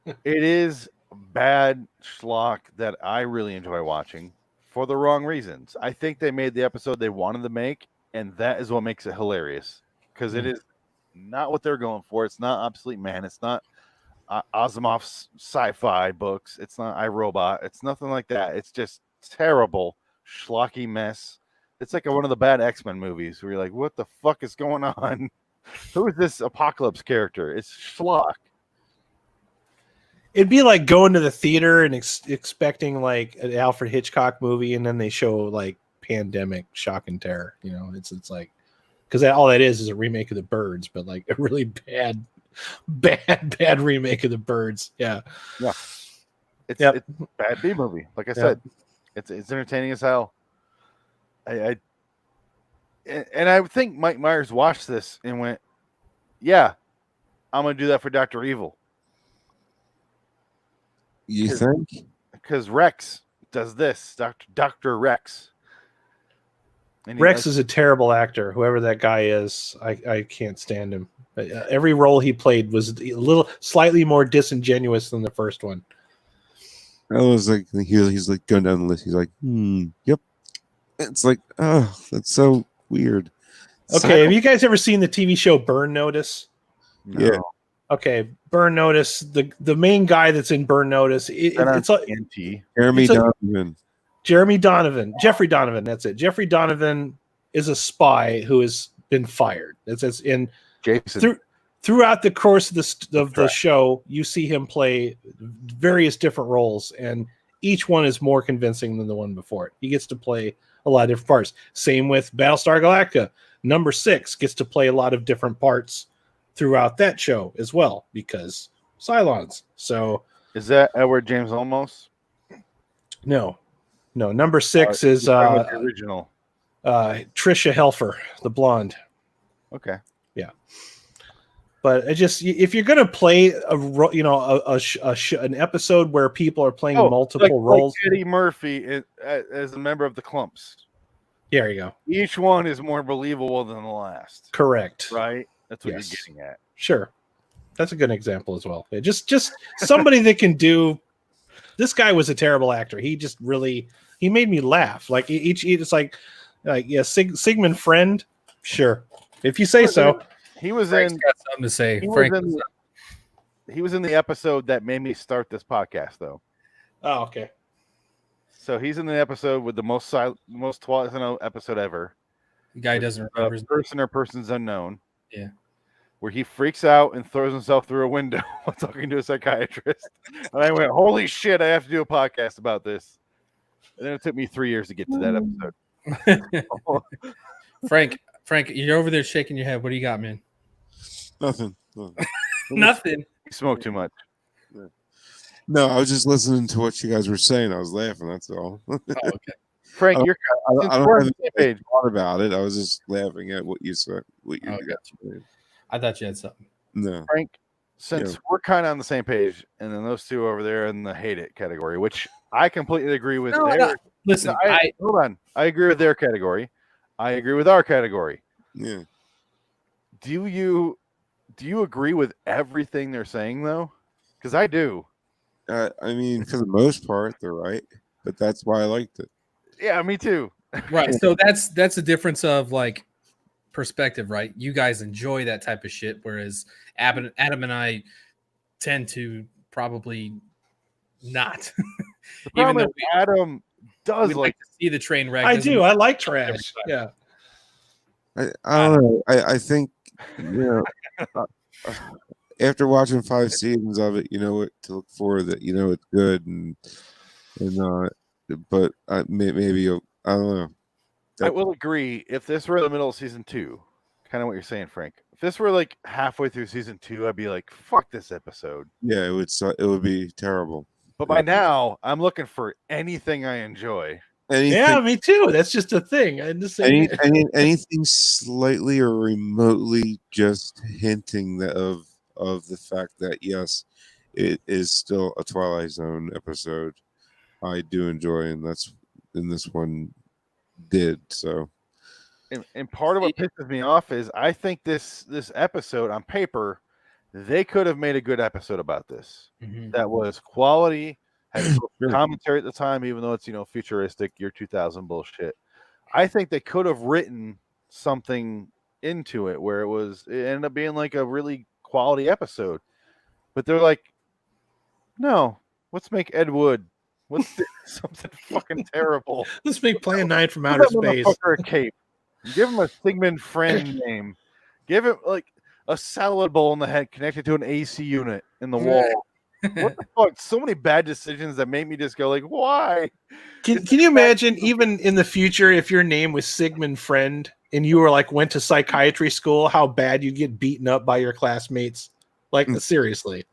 It is bad schlock that I really enjoy watching for the wrong reasons. I think they made the episode they wanted to make, and that is what makes it hilarious because it is not what they're going for. It's not Obsolete Man. It's not Asimov's sci-fi books. It's not iRobot. It's nothing like that. It's just terrible, schlocky mess. It's like one of the bad X-Men movies where you're like, what the fuck is going on? Who is this Apocalypse character? It's schlock. It'd be like going to the theater and expecting like an Alfred Hitchcock movie, and then they show like Pandemic, Shock and Terror. You know, it's like because all that is a remake of The Birds, but like a really bad remake of The Birds. Yeah. It's a bad B movie. Like I said, it's entertaining as hell. I think Mike Myers watched this and went, "Yeah, I'm gonna do that for Dr. Evil." You think? Because Rex does this, Dr. Rex. And Rex is a terrible actor. Whoever that guy is, I can't stand him. Every role he played was a little slightly more disingenuous than the first one. I was like, he's like going down the list. He's like, yep. It's like, oh, that's so weird. Okay, have you guys ever seen the TV show Burn Notice? No. Yeah. Okay, Burn Notice. The main guy that's in Burn Notice. It's like Jeffrey Donovan. That's it. Jeffrey Donovan is a spy who has been fired. It's in Jason. Throughout the course of the show, you see him play various different roles, and each one is more convincing than the one before it. He gets to play a lot of different parts. Same with Battlestar Galactica. Number 6 gets to play a lot of different parts throughout that show as well because Cylons. So is that Edward James Olmos? No. Number 6 is the original Trisha Helfer, the blonde. Okay. Yeah. But it just if you're gonna play an episode where people are playing multiple roles, like Eddie Murphy as a member of the Clumps. There you go. Each one is more believable than the last. Correct. Right. That's what you're getting at. Sure. That's a good example as well. Just somebody that can do. This guy was a terrible actor. He just really made me laugh. Like it's like Sigmund Friend. Sure, if you say so. He was Frank's got something to say. He was in the episode that made me start this podcast, though. Oh, okay. So he's in the episode with the most Twilight Zone episode ever. The guy doesn't remember his person or persons unknown. Yeah. Where he freaks out and throws himself through a window while talking to a psychiatrist. And I went, holy shit, I have to do a podcast about this. And then it took me 3 years to get to that episode. Frank, you're over there shaking your head. What do you got, man? Nothing. Nothing. You smoke too much. No, I was just listening to what you guys were saying. I was laughing. That's all. Oh, okay. Frank, I you're don't have any thought about it. I was just laughing at what you said. What you got you. I thought you had something. No, Frank. Since we're kind of on the same page, and then those two over there in the hate it category, which I completely agree with. Listen, hold on. I agree with their category. I agree with our category. Yeah. Do you agree with everything they're saying though? Because I do. I mean, for the most part, they're right, but that's why I liked it. Yeah, me too. Right. So that's a difference of like perspective, right? You guys enjoy that type of shit, whereas Adam and I tend to probably not. The problem is Adam does like to see the train wreck. I do. I like trash. Yeah. I don't know. I think after watching 5 seasons of it, you know what to look for. That it's good and but maybe I don't know. I will agree. If this were in the middle of season 2, kind of what you're saying, Frank. If this were like halfway through season 2, I'd be like, "Fuck this episode." Yeah, it would be terrible. But by now, I'm looking for anything I enjoy. Yeah, me too. That's just a thing. Anything slightly or remotely just hinting of the fact that yes, it is still a Twilight Zone episode. I do enjoy, and this one did so. And part of what pisses me off is I think this episode on paper, they could have made a good episode about this. Mm-hmm. That was quality, had commentary at the time, even though it's futuristic, year 2000 bullshit. I think they could have written something into it where it ended up being like a really quality episode. But they're like, no, let's make Ed Wood. Let's do something fucking terrible. Let's make Plan 9 from outer space. A cape. Give him a Sigmund Friend name. Give him like a salad bowl in the head connected to an AC unit in the wall. What the fuck? So many bad decisions that made me just go like, why? Can you imagine even in the future if your name was Sigmund Friend and you were went to psychiatry school, how bad you'd get beaten up by your classmates? Seriously,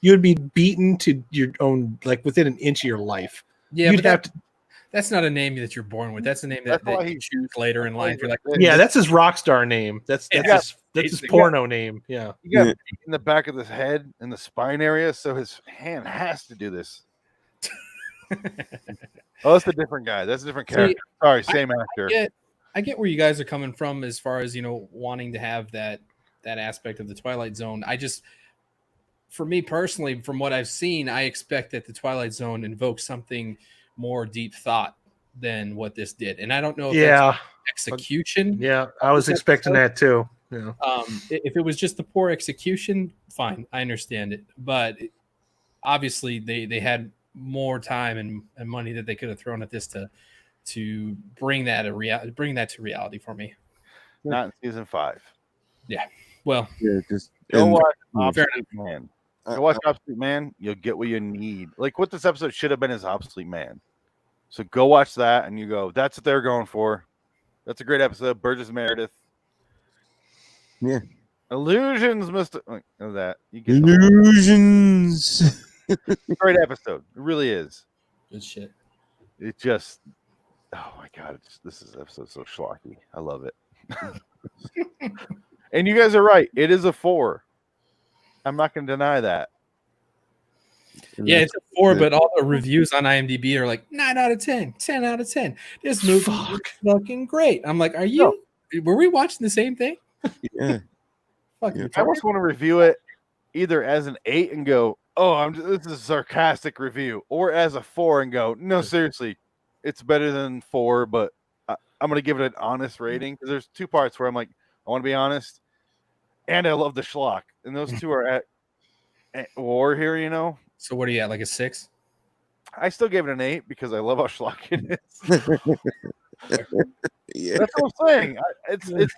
you'd be beaten to your own within an inch of your life. Yeah, you'd have to. That's not a name that you're born with. That's a name that you choose later in life. You're like, yeah, that's his rock star name. That's his porno name. Yeah. You got in the back of his head in the spine area, so his hand has to do this. Oh, that's a different guy. That's a different character. Sorry, same actor. I get where you guys are coming from as far as wanting to have that aspect of the Twilight Zone. For me personally, from what I've seen, I expect that the Twilight Zone invokes something more deep thought than what this did, and I don't know if that's execution. Yeah, I was expecting that too. Yeah. If it was just the poor execution, fine, I understand it. But obviously, they had more time and money that they could have thrown at this to bring that to reality for me. Not in season 5. Yeah. Well, just go watch Obsolete Man. Go watch Obsolete Man. You'll get what you need. Like what this episode should have been is Obsolete Man. So go watch that, and you go, that's what they're going for. That's a great episode. Burgess Meredith. Yeah. Illusions, Mr. That. You get Illusions. Great episode. It really is. Good shit. It just, oh my God. This is episode so schlocky. I love it. And you guys are right. It is a 4. I'm not going to deny that. Yeah, it's a 4, but all the reviews on IMDb are like 9 out of 10, 10 out of 10. This movie is fucking great. I'm like, were we watching the same thing? Yeah. I almost want to review it either as an 8 and go, this is a sarcastic review, or as a 4 and go, no, seriously, it's better than 4, but I'm going to give it an honest rating because there's 2 parts where I'm like, I want to be honest, and I love the schlock, and those 2 are at war here, So what are you at, like a 6? I still gave it an 8 because I love how schlocky it is. Yeah. That's what I'm saying. It's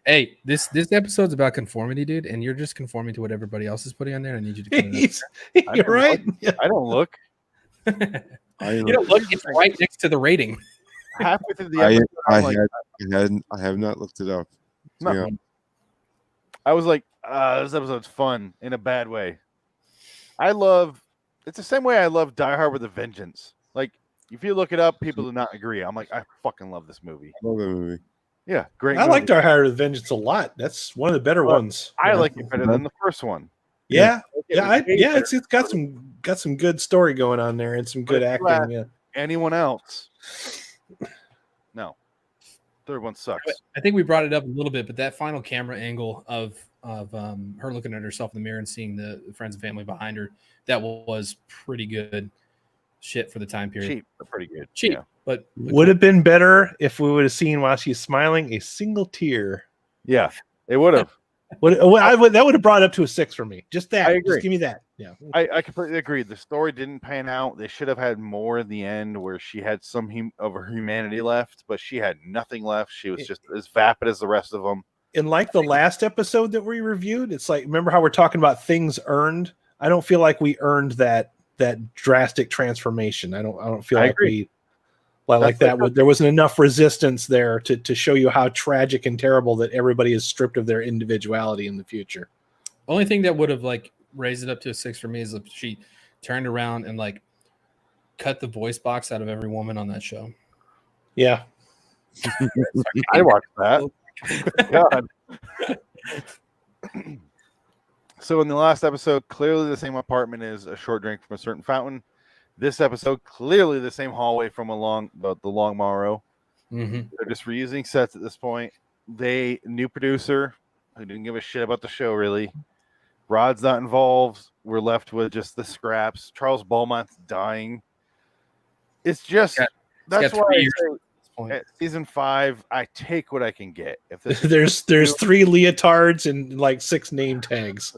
Hey, this episode's about conformity, dude, and you're just conforming to what everybody else is putting on there. I need you to cut it out. You're right. I don't look. You don't look. It's right next to the rating. Halfway through the episode, I have not looked it up. No. Yeah. I was like, this episode's fun in a bad way. It's the same way I love Die Hard with a Vengeance. Like, if you look it up, people do not agree. I'm like, I fucking love this movie. I love that movie. Yeah, great. I like Die Hard with Vengeance a lot. That's one of the better ones. I like it better than the first one. Yeah, it's got some good story going on there and some good acting. Yeah. Anyone else? No. Third one sucks. I think we brought it up a little bit, but that final camera angle of her looking at herself in the mirror and seeing the friends and family behind her, that was pretty good shit for the time period. Cheap, but pretty good. Cheap, yeah. but Would have been better if we would have seen while she's smiling a single tear. Yeah, it would have. That would have brought it up to a 6 for me. Just that. I agree. Just give me that. Yeah, I completely agree. The story didn't pan out. They should have had more in the end where she had some of her humanity left, but she had nothing left. She was just as vapid as the rest of them. And like the last episode that we reviewed, it's like, remember how we're talking about things earned? I don't feel like we earned that drastic transformation. I don't feel like we like that. There wasn't enough resistance there to show you how tragic and terrible that everybody is stripped of their individuality in the future. Only thing that would have like raised it up to a 6 for me is if she turned around and like cut the voice box out of every woman on that show. Yeah. I watched that. God. So in the last episode, clearly the same apartment is a short drink from a certain fountain. This episode, clearly the same hallway from the Long Morrow. Mm-hmm. They're just reusing sets at this point. New producer who didn't give a shit about the show really. Rod's not involved. We're left with just the scraps. Charles Beaumont's dying. It's just that's why I say at season 5, I take what I can get. If there's 3 leotards and like 6 name tags.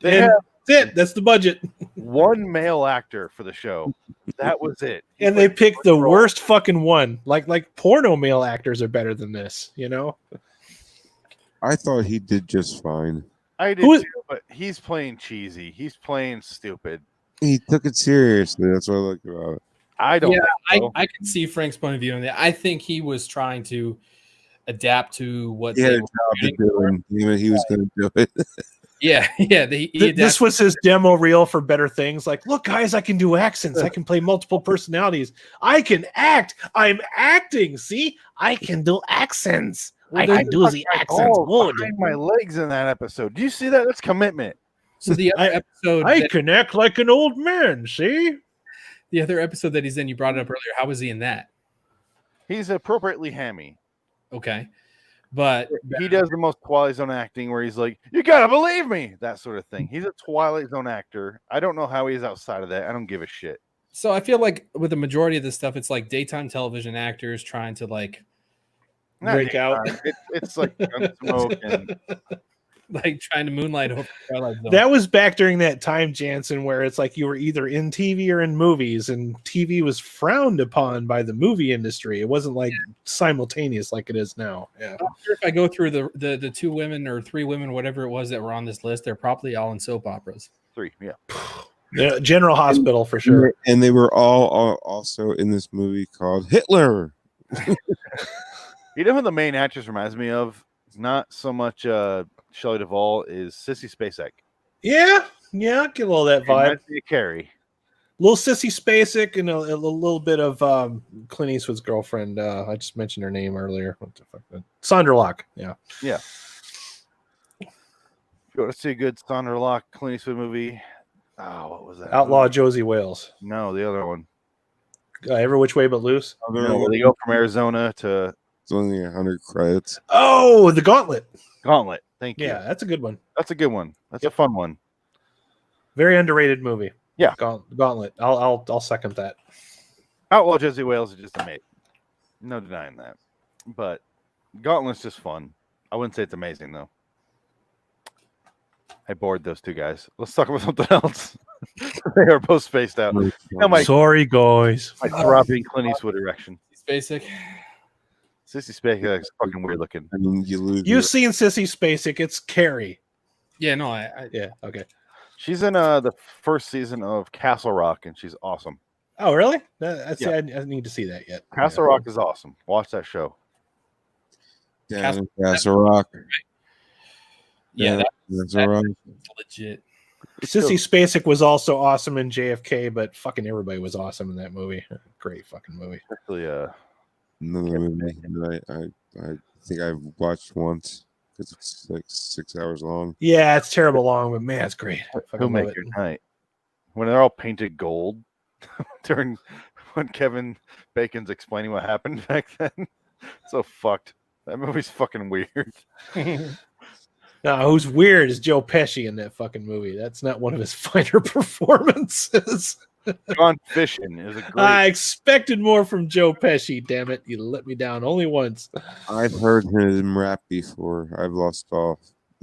That's the budget. 1 male actor for the show. That was it. And they picked the worst fucking one. Like porno male actors are better than this, you know? I thought he did just fine. I did too, but he's playing cheesy. He's playing stupid. He took it seriously. That's what I like about it. I don't. Yeah, I can see Frank's point of view on that. I think he was trying to adapt to what he had a job to do, and he was going to do it. Yeah. This was his demo reel for Better Things. Like, look, guys, I can do accents. I can play multiple personalities. I can act. I'm acting. See, I can do accents. I can do the accents. Behind my legs in that episode. Do you see that? That's commitment. So the other episode, I can act like an old man. See, the other episode that he's in, you brought it up earlier. How was he in that? He's appropriately hammy. Okay, but he does the most Twilight Zone acting where he's like, "You gotta believe me," that sort of thing. He's a Twilight Zone actor. I don't know how he's outside of that. I don't give a shit. So I feel like with the majority of this stuff, it's like daytime television actors trying to like break out. It's like Gunsmoke and like trying to moonlight over Twilight Zone. That was back during that time, Jansen, where it's like you were either in TV or in movies, and TV was frowned upon by the movie industry. It wasn't like simultaneous like it is now. Yeah. I'm sure if I go through the 2 women or 3 women, whatever it was that were on this list, they're probably all in soap operas. 3, yeah. Yeah, General Hospital for sure. And they were all also in this movie called Hitler. You know who the main actress reminds me of? Not so much Shelley Duvall, is Sissy Spacek. Yeah, I get all that vibe. Carrie. Little Sissy Spacek and a little bit of Clint Eastwood's girlfriend. I just mentioned her name earlier. What the fuck? Sandra Locke. Yeah. If you want to see a good Sandra Locke Clint Eastwood movie, what was that? Outlaw Josie Wales. No, the other one. Every Which Way But Loose. Where they go from Arizona to. It's only 100 credits. Oh, The Gauntlet. Thank you. Yeah, that's a good one. That's a good one. That's a fun one. Very underrated movie. Yeah. Gauntlet. I'll second that. Outlaw Josie Wales is just amazing. No denying that. But Gauntlet's just fun. I wouldn't say it's amazing though. I bored those two guys. Let's talk about something else. They are both spaced out. My Sorry, guys. throbbing Clint Eastwood erection. It's basic. Sissy Spacek is fucking weird looking. I mean, you lose. You've seen Sissy Spacek. It's Carrie. Yeah, no, Yeah, okay. She's in the first season of Castle Rock, and she's awesome. Oh, really? That's Yeah. I need to see that yet. Castle Rock is awesome. Watch that show. Down in Castle Rock. Yeah, That's all right. legit. Sissy Spacek was also awesome in JFK, but fucking everybody was awesome in that movie. Great fucking movie. Actually, Another movie that I think I've watched once because it's like 6 hours long. Yeah, it's terrible long, but man, it's great. I Who'll fucking love make it. your night? When they're all painted gold during when Kevin Bacon's explaining what happened back then. So fucked. That movie's fucking weird. No, who's weird is Joe Pesci in that fucking movie. That's not one of his finer performances. Gone Fishing is a great. I expected more from Joe Pesci. Damn it, you let me down only once. I've heard him rap before. I've lost all.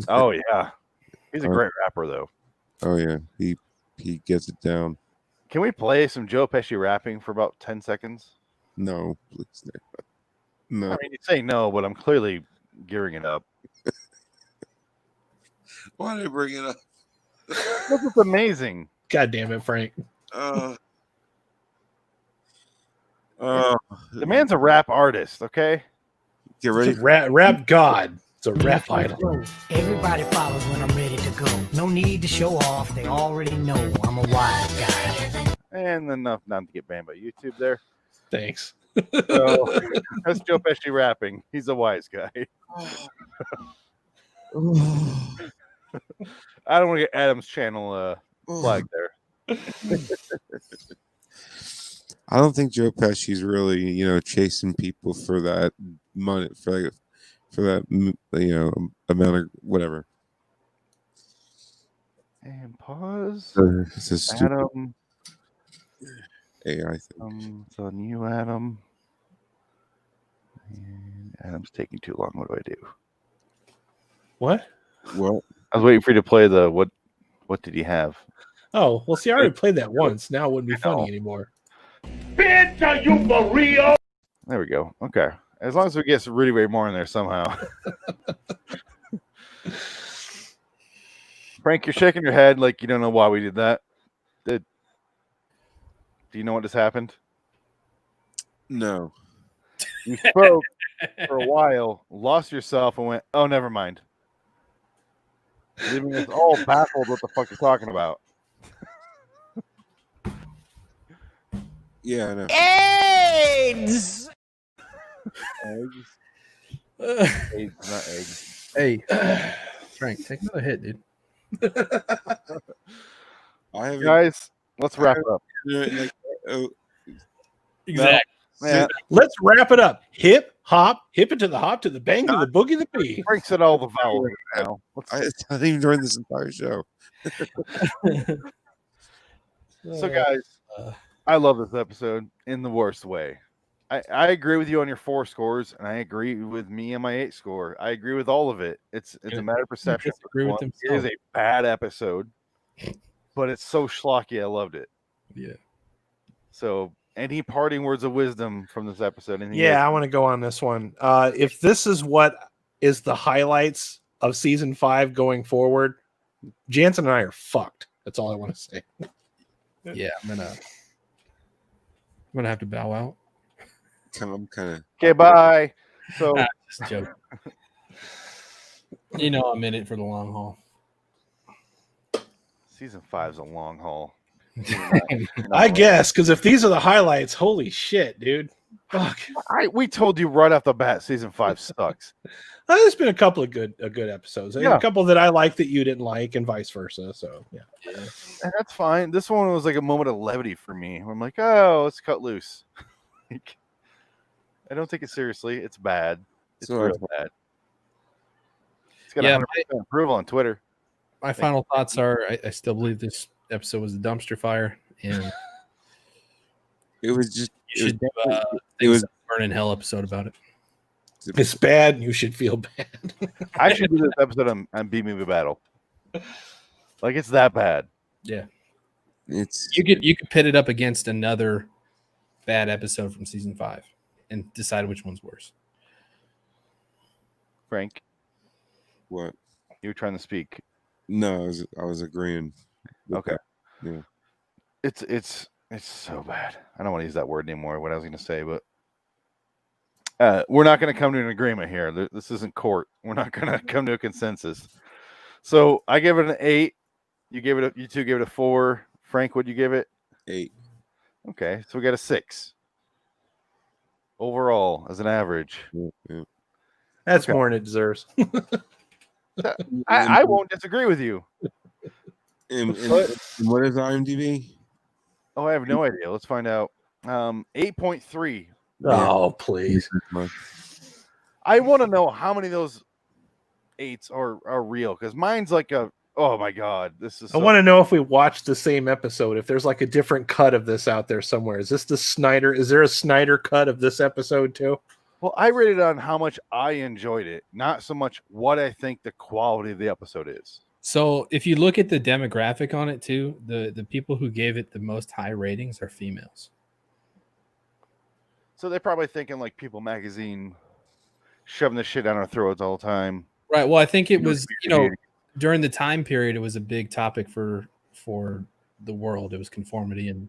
Oh yeah, he's a great rapper though. Oh yeah, he gets it down. Can we play some Joe Pesci rapping for about 10 seconds? No, please no. I mean, you say no, but I'm clearly gearing it up. Why did I bring it up? This is amazing. God damn it, Frank. The man's a rap artist, okay? Get ready. It's a rap god. It's a rap idol. Everybody follows when I'm ready to go. No need to show off. They already know I'm a wise guy. And enough not to get banned by YouTube there. Thanks. So that's Joe Pesci rapping. He's a wise guy. I don't want to get Adam's channel flag there. I don't think Joe Pesci's really, chasing people for that money, for that, amount of whatever. And pause. It's a stupid Adam. AI thing. It's on you, Adam. And Adam's taking too long. What do I do? What? Well, I was waiting for you to play the what did he have? Oh, well, see, I already played that once. Now it wouldn't be funny anymore. Bitch, are you for real? There we go. Okay. As long as we get Rudy Ray Moore in there somehow. Frank, you're shaking your head like you don't know why we did that. Do you know what just happened? No. You spoke for a while, lost yourself, and went, oh, never mind. Leaving us all baffled what the fuck you're talking about. Yeah, I know. AIDS! Eggs, not eggs. Hey, Frank, take another hit, dude. I haven't. Guys, let's wrap it up. Exactly. Yeah. Let's wrap it up. Hip, hop, hip it to the hop, to the bang, to the boogie, the bee. Frank said all the vowels now. I didn't even join this entire show. So, guys, I love this episode in the worst way. I agree with you on your 4 scores, and I agree with me on my 8 score. I agree with all of it. It's a matter of perception. Disagree with It is himself. a bad episode, but it's so schlocky. I loved it. Yeah. So, any parting words of wisdom from this episode? Yeah, I want to go on this one. If this is what is the highlights of season 5 going forward, Jansen and I are fucked. That's all I want to say. Yeah, I'm gonna have to bow out. I'm kind of okay. Bye. So, just joking. You know, I'm in it for the long haul. Season 5 is a long haul. I guess, because if these are the highlights, holy shit, dude. Fuck. We told you right off the bat, season 5 sucks. There's been a couple of good episodes. Yeah. A couple that I like that you didn't like, and vice versa. So yeah. And that's fine. This one was like a moment of levity for me. I'm like, oh, let's cut loose. I don't take it seriously. It's bad. It's real bad. It's got 100% approval on Twitter. My final thoughts are: I still believe this episode was a dumpster fire, and it was just it was a burn in hell episode about it. It's bad. You should feel bad. I should do this episode on B Movie Battle. Like it's that bad. Yeah. It's You could pit it up against another bad episode from season 5 and decide which one's worse. Frank, what? you were trying to speak. No, I was agreeing. Okay. That. Yeah. It's so bad. I don't want to use that word anymore. What I was going to say, but we're not going to come to an agreement here. This isn't court. We're not going to come to a consensus. So I give it an 8. You two gave it a 4. Frank, what'd you give it? 8. Okay, so we got a 6 overall as an average. Yeah. That's more than it deserves. I won't disagree with you. And what is IMDb? Oh, I have no idea. Let's find out. 8.3. Oh, please. I want to know how many of those 8s are real, because mine's like oh my god, this is. I want to know if we watched the same episode. If there's like a different cut of this out there somewhere. Is this the Snyder? Is there a Snyder cut of this episode too? Well, I rated on how much I enjoyed it, not so much what I think the quality of the episode is. So if you look at the demographic on it too, the people who gave it the most high ratings are females. So they're probably thinking like People Magazine shoving this shit down our throats all the time. Right. Well, I think it was, during the time period, it was a big topic for the world. It was conformity and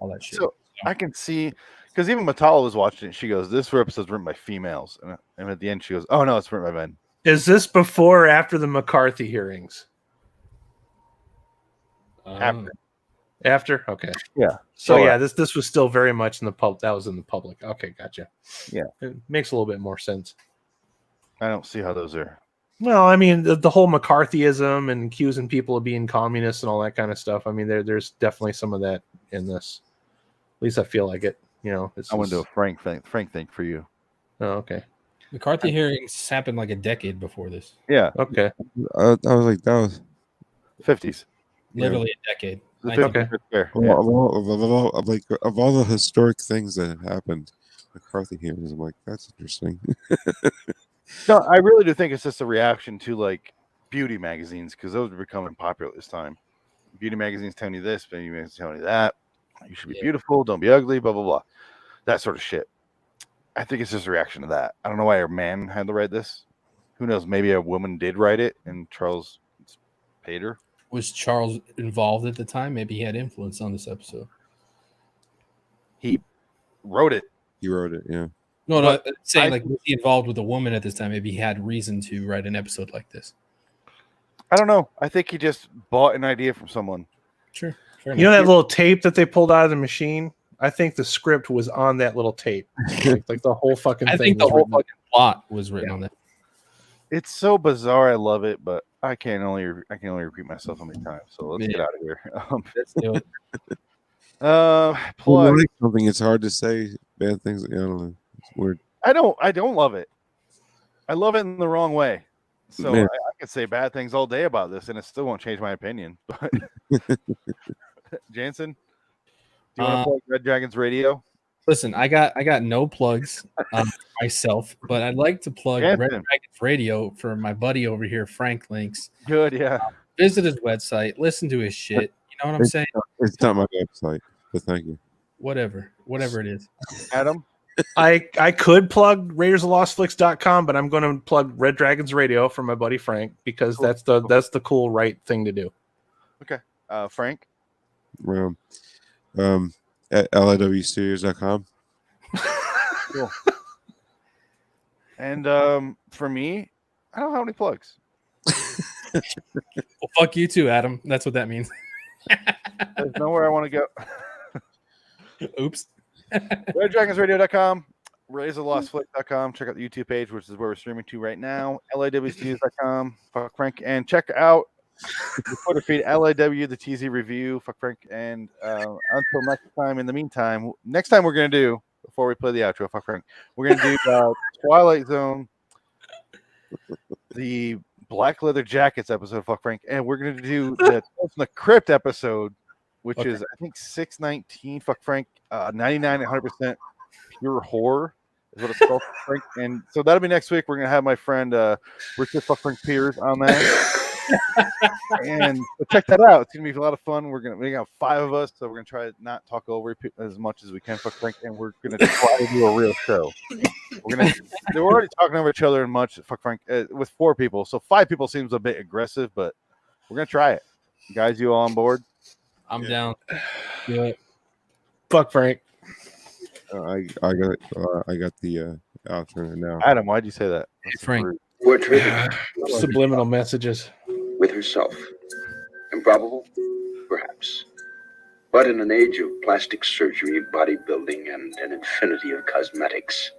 all that shit. So I can see, because even Matala was watching it. She goes, "This episode's written by females," and at the end she goes, "Oh no, it's written by men." Is this before or after the McCarthy hearings? After? Okay. Yeah. So yeah, this was still very much in the public. That was in the public. Okay, gotcha. Yeah. It makes a little bit more sense. I don't see how those are. Well, I mean, the whole McCarthyism and accusing people of being communists and all that kind of stuff. I mean, there's definitely some of that in this. At least I feel like it. I want to do a Frank thing for you. Oh, okay. McCarthy hearings happened like a decade before this. Yeah. Okay. I was like, that was 50s. Literally a decade. Okay. Of all the historic things that have happened, McCarthy hearings, I'm like, that's interesting. No, I really do think it's just a reaction to like beauty magazines, because those are becoming popular this time. Beauty magazines telling you this, beauty magazines telling you that. You should be beautiful, don't be ugly, blah, blah, blah. That sort of shit. I think it's just a reaction to that. I don't know why a man had to write this. Who knows? Maybe a woman did write it and Charles paid her. Was Charles involved at the time? Maybe he had influence on this episode. He wrote it. He wrote it, yeah. No, I'm saying like, was he involved with a woman at this time? Maybe he had reason to write an episode like this. I don't know. I think he just bought an idea from someone. Sure. You know that little tape that they pulled out of the machine? I think the script was on that little tape. like the whole fucking thing. I think the whole fucking plot was written on that. It's so bizarre. I love it, but I can only repeat myself so many times. So let's get out of here. Let's do it. Plug. Like something. It's hard to say bad things. I don't know. It's weird. I don't love it. I love it in the wrong way. So Yeah. I could say bad things all day about this, and it still won't change my opinion. But Jansen, do you want to plug Red Dragons Radio? Listen, I got no plugs myself, but I'd like to plug Red Dragons Radio for my buddy over here, Frank Links. Good, yeah. Visit his website, listen to his shit. You know what I'm saying? It's not my website, but thank you. Whatever it is. Adam? I could plug RaidersOfLostFlix.com, but I'm going to plug Red Dragons Radio for my buddy Frank, because that's the cool right thing to do. Okay. Frank? At LIWstudios.com. Cool. And for me, I don't have any plugs. Well, fuck you too, Adam. That's what that means. There's nowhere I want to go. Oops. RedDragonsRadio.com, RaiseTheLostFlick.com. Check out the YouTube page, which is where we're streaming to right now. LIWstudios.com. Fuck Frank. And check out the Twitter feed, LIW The TZ Review. Fuck Frank. And until next time, in the meantime, next time we're going to do, before we play the outro, fuck Frank, we're going to do Twilight Zone, the Black Leather Jackets episode, fuck Frank. And we're going to do the Tales from the Crypt episode, which is, I think, 619, fuck Frank, 99 and 100% pure horror is what it's called, Frank. And so that'll be next week. We're going to have my friend Richard fuck Frank Piers on that. And so check that out. It's gonna be a lot of fun. We got 5 of us, so we're gonna try to not talk over as much as we can. Fuck Frank, and we're gonna try to do a real show. We're already talking over each other and much. Fuck Frank with 4 people, so 5 people seems a bit aggressive, but we're gonna try it. Guys, you all on board? I'm down. Do it. Fuck Frank. I got the alternate now. Adam, why'd you say that? That's Frank. rude. We're trading Subliminal messages. with herself. Improbable? Perhaps. But in an age of plastic surgery, bodybuilding, and an infinity of cosmetics,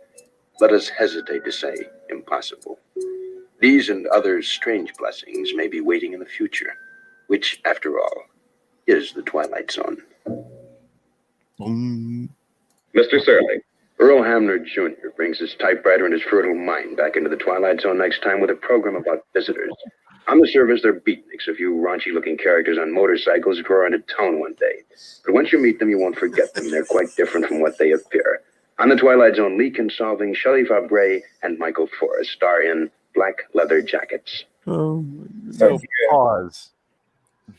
let us hesitate to say impossible. These and other strange blessings may be waiting in the future, which, after all, is the Twilight Zone. Mr. Serling, Earl Hamner Jr. brings his typewriter and his fertile mind back into the Twilight Zone next time with a program about visitors. On the surface, they're beatniks, a few raunchy-looking characters on motorcycles who draw into town one day. But once you meet them, you won't forget them. They're quite different from what they appear. On the Twilight Zone, Leak-solving Shelley Fabre and Michael Forrest star in Black Leather Jackets. So pause.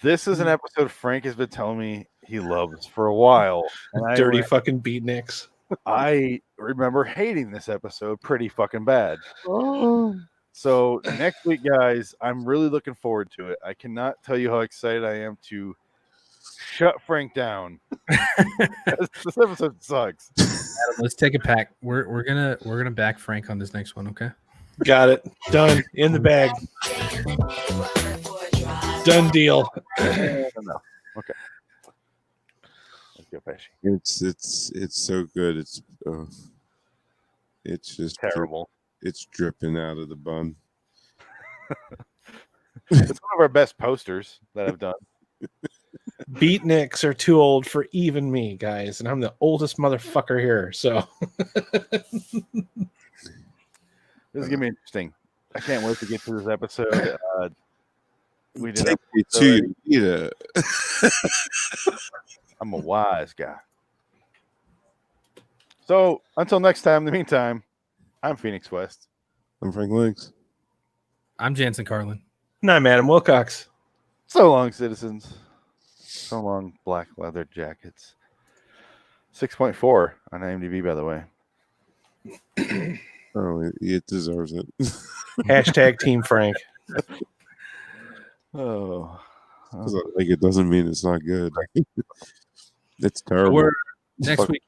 This is an episode Frank has been telling me he loves for a while. And Dirty fucking beatniks. I remember hating this episode pretty fucking bad. So next week, guys, I'm really looking forward to it. I cannot tell you how excited I am to shut Frank down. This episode sucks. Adam, let's take a pack. We're gonna back Frank on this next one, okay? Got it. Done. In the bag. Done deal. No. Okay. Let's go, Pesci. It's so good. It's just terrible. It's dripping out of the bun. It's one of our best posters that I've done. Beatniks are too old for even me, guys, and I'm the oldest motherfucker here. So this is gonna be interesting. I can't wait to get to this episode. We did. Take me to you. I'm a wise guy. So until next time, in the meantime, I'm Phoenix West. I'm Frank Links. I'm Jansen Carlin. and I'm Adam Wilcox. So long, citizens. So long, Black Leather Jackets. 6.4 on IMDb, by the way. Oh, it deserves it. Hashtag Team Frank. Oh. Like it doesn't mean it's not good. It's terrible. Next week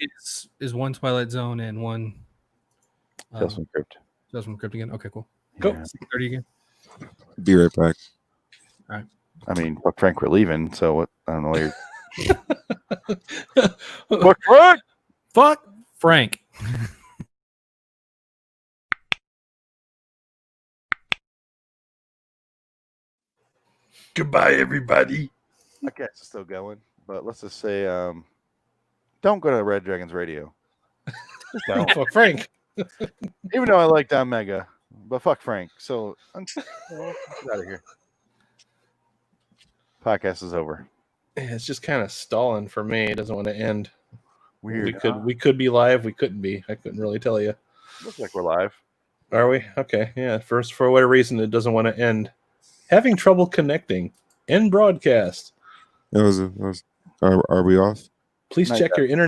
is one Twilight Zone and one Tales from the Crypt. Tales from the Crypt again. Okay, cool. Go. 6:30 again. Be right back. All right. I mean, fuck Frank, we're leaving. So what? I don't know why you're. Fuck Frank. Fuck Frank. Goodbye, everybody. I guess it's still going, but let's just say, don't go to Red Dragons Radio. Just don't. Fuck Frank. Even though I like Don Mega, but fuck Frank. So get out of here. Podcast is over. Yeah, it's just kind of stalling for me. It doesn't want to end. Weird. We could be live. We couldn't be. I couldn't really tell you. Looks like we're live. Are we? Okay. Yeah. First, for whatever reason, it doesn't want to end. Having trouble connecting. End broadcast. Are we off? Please Not check yet. your internet.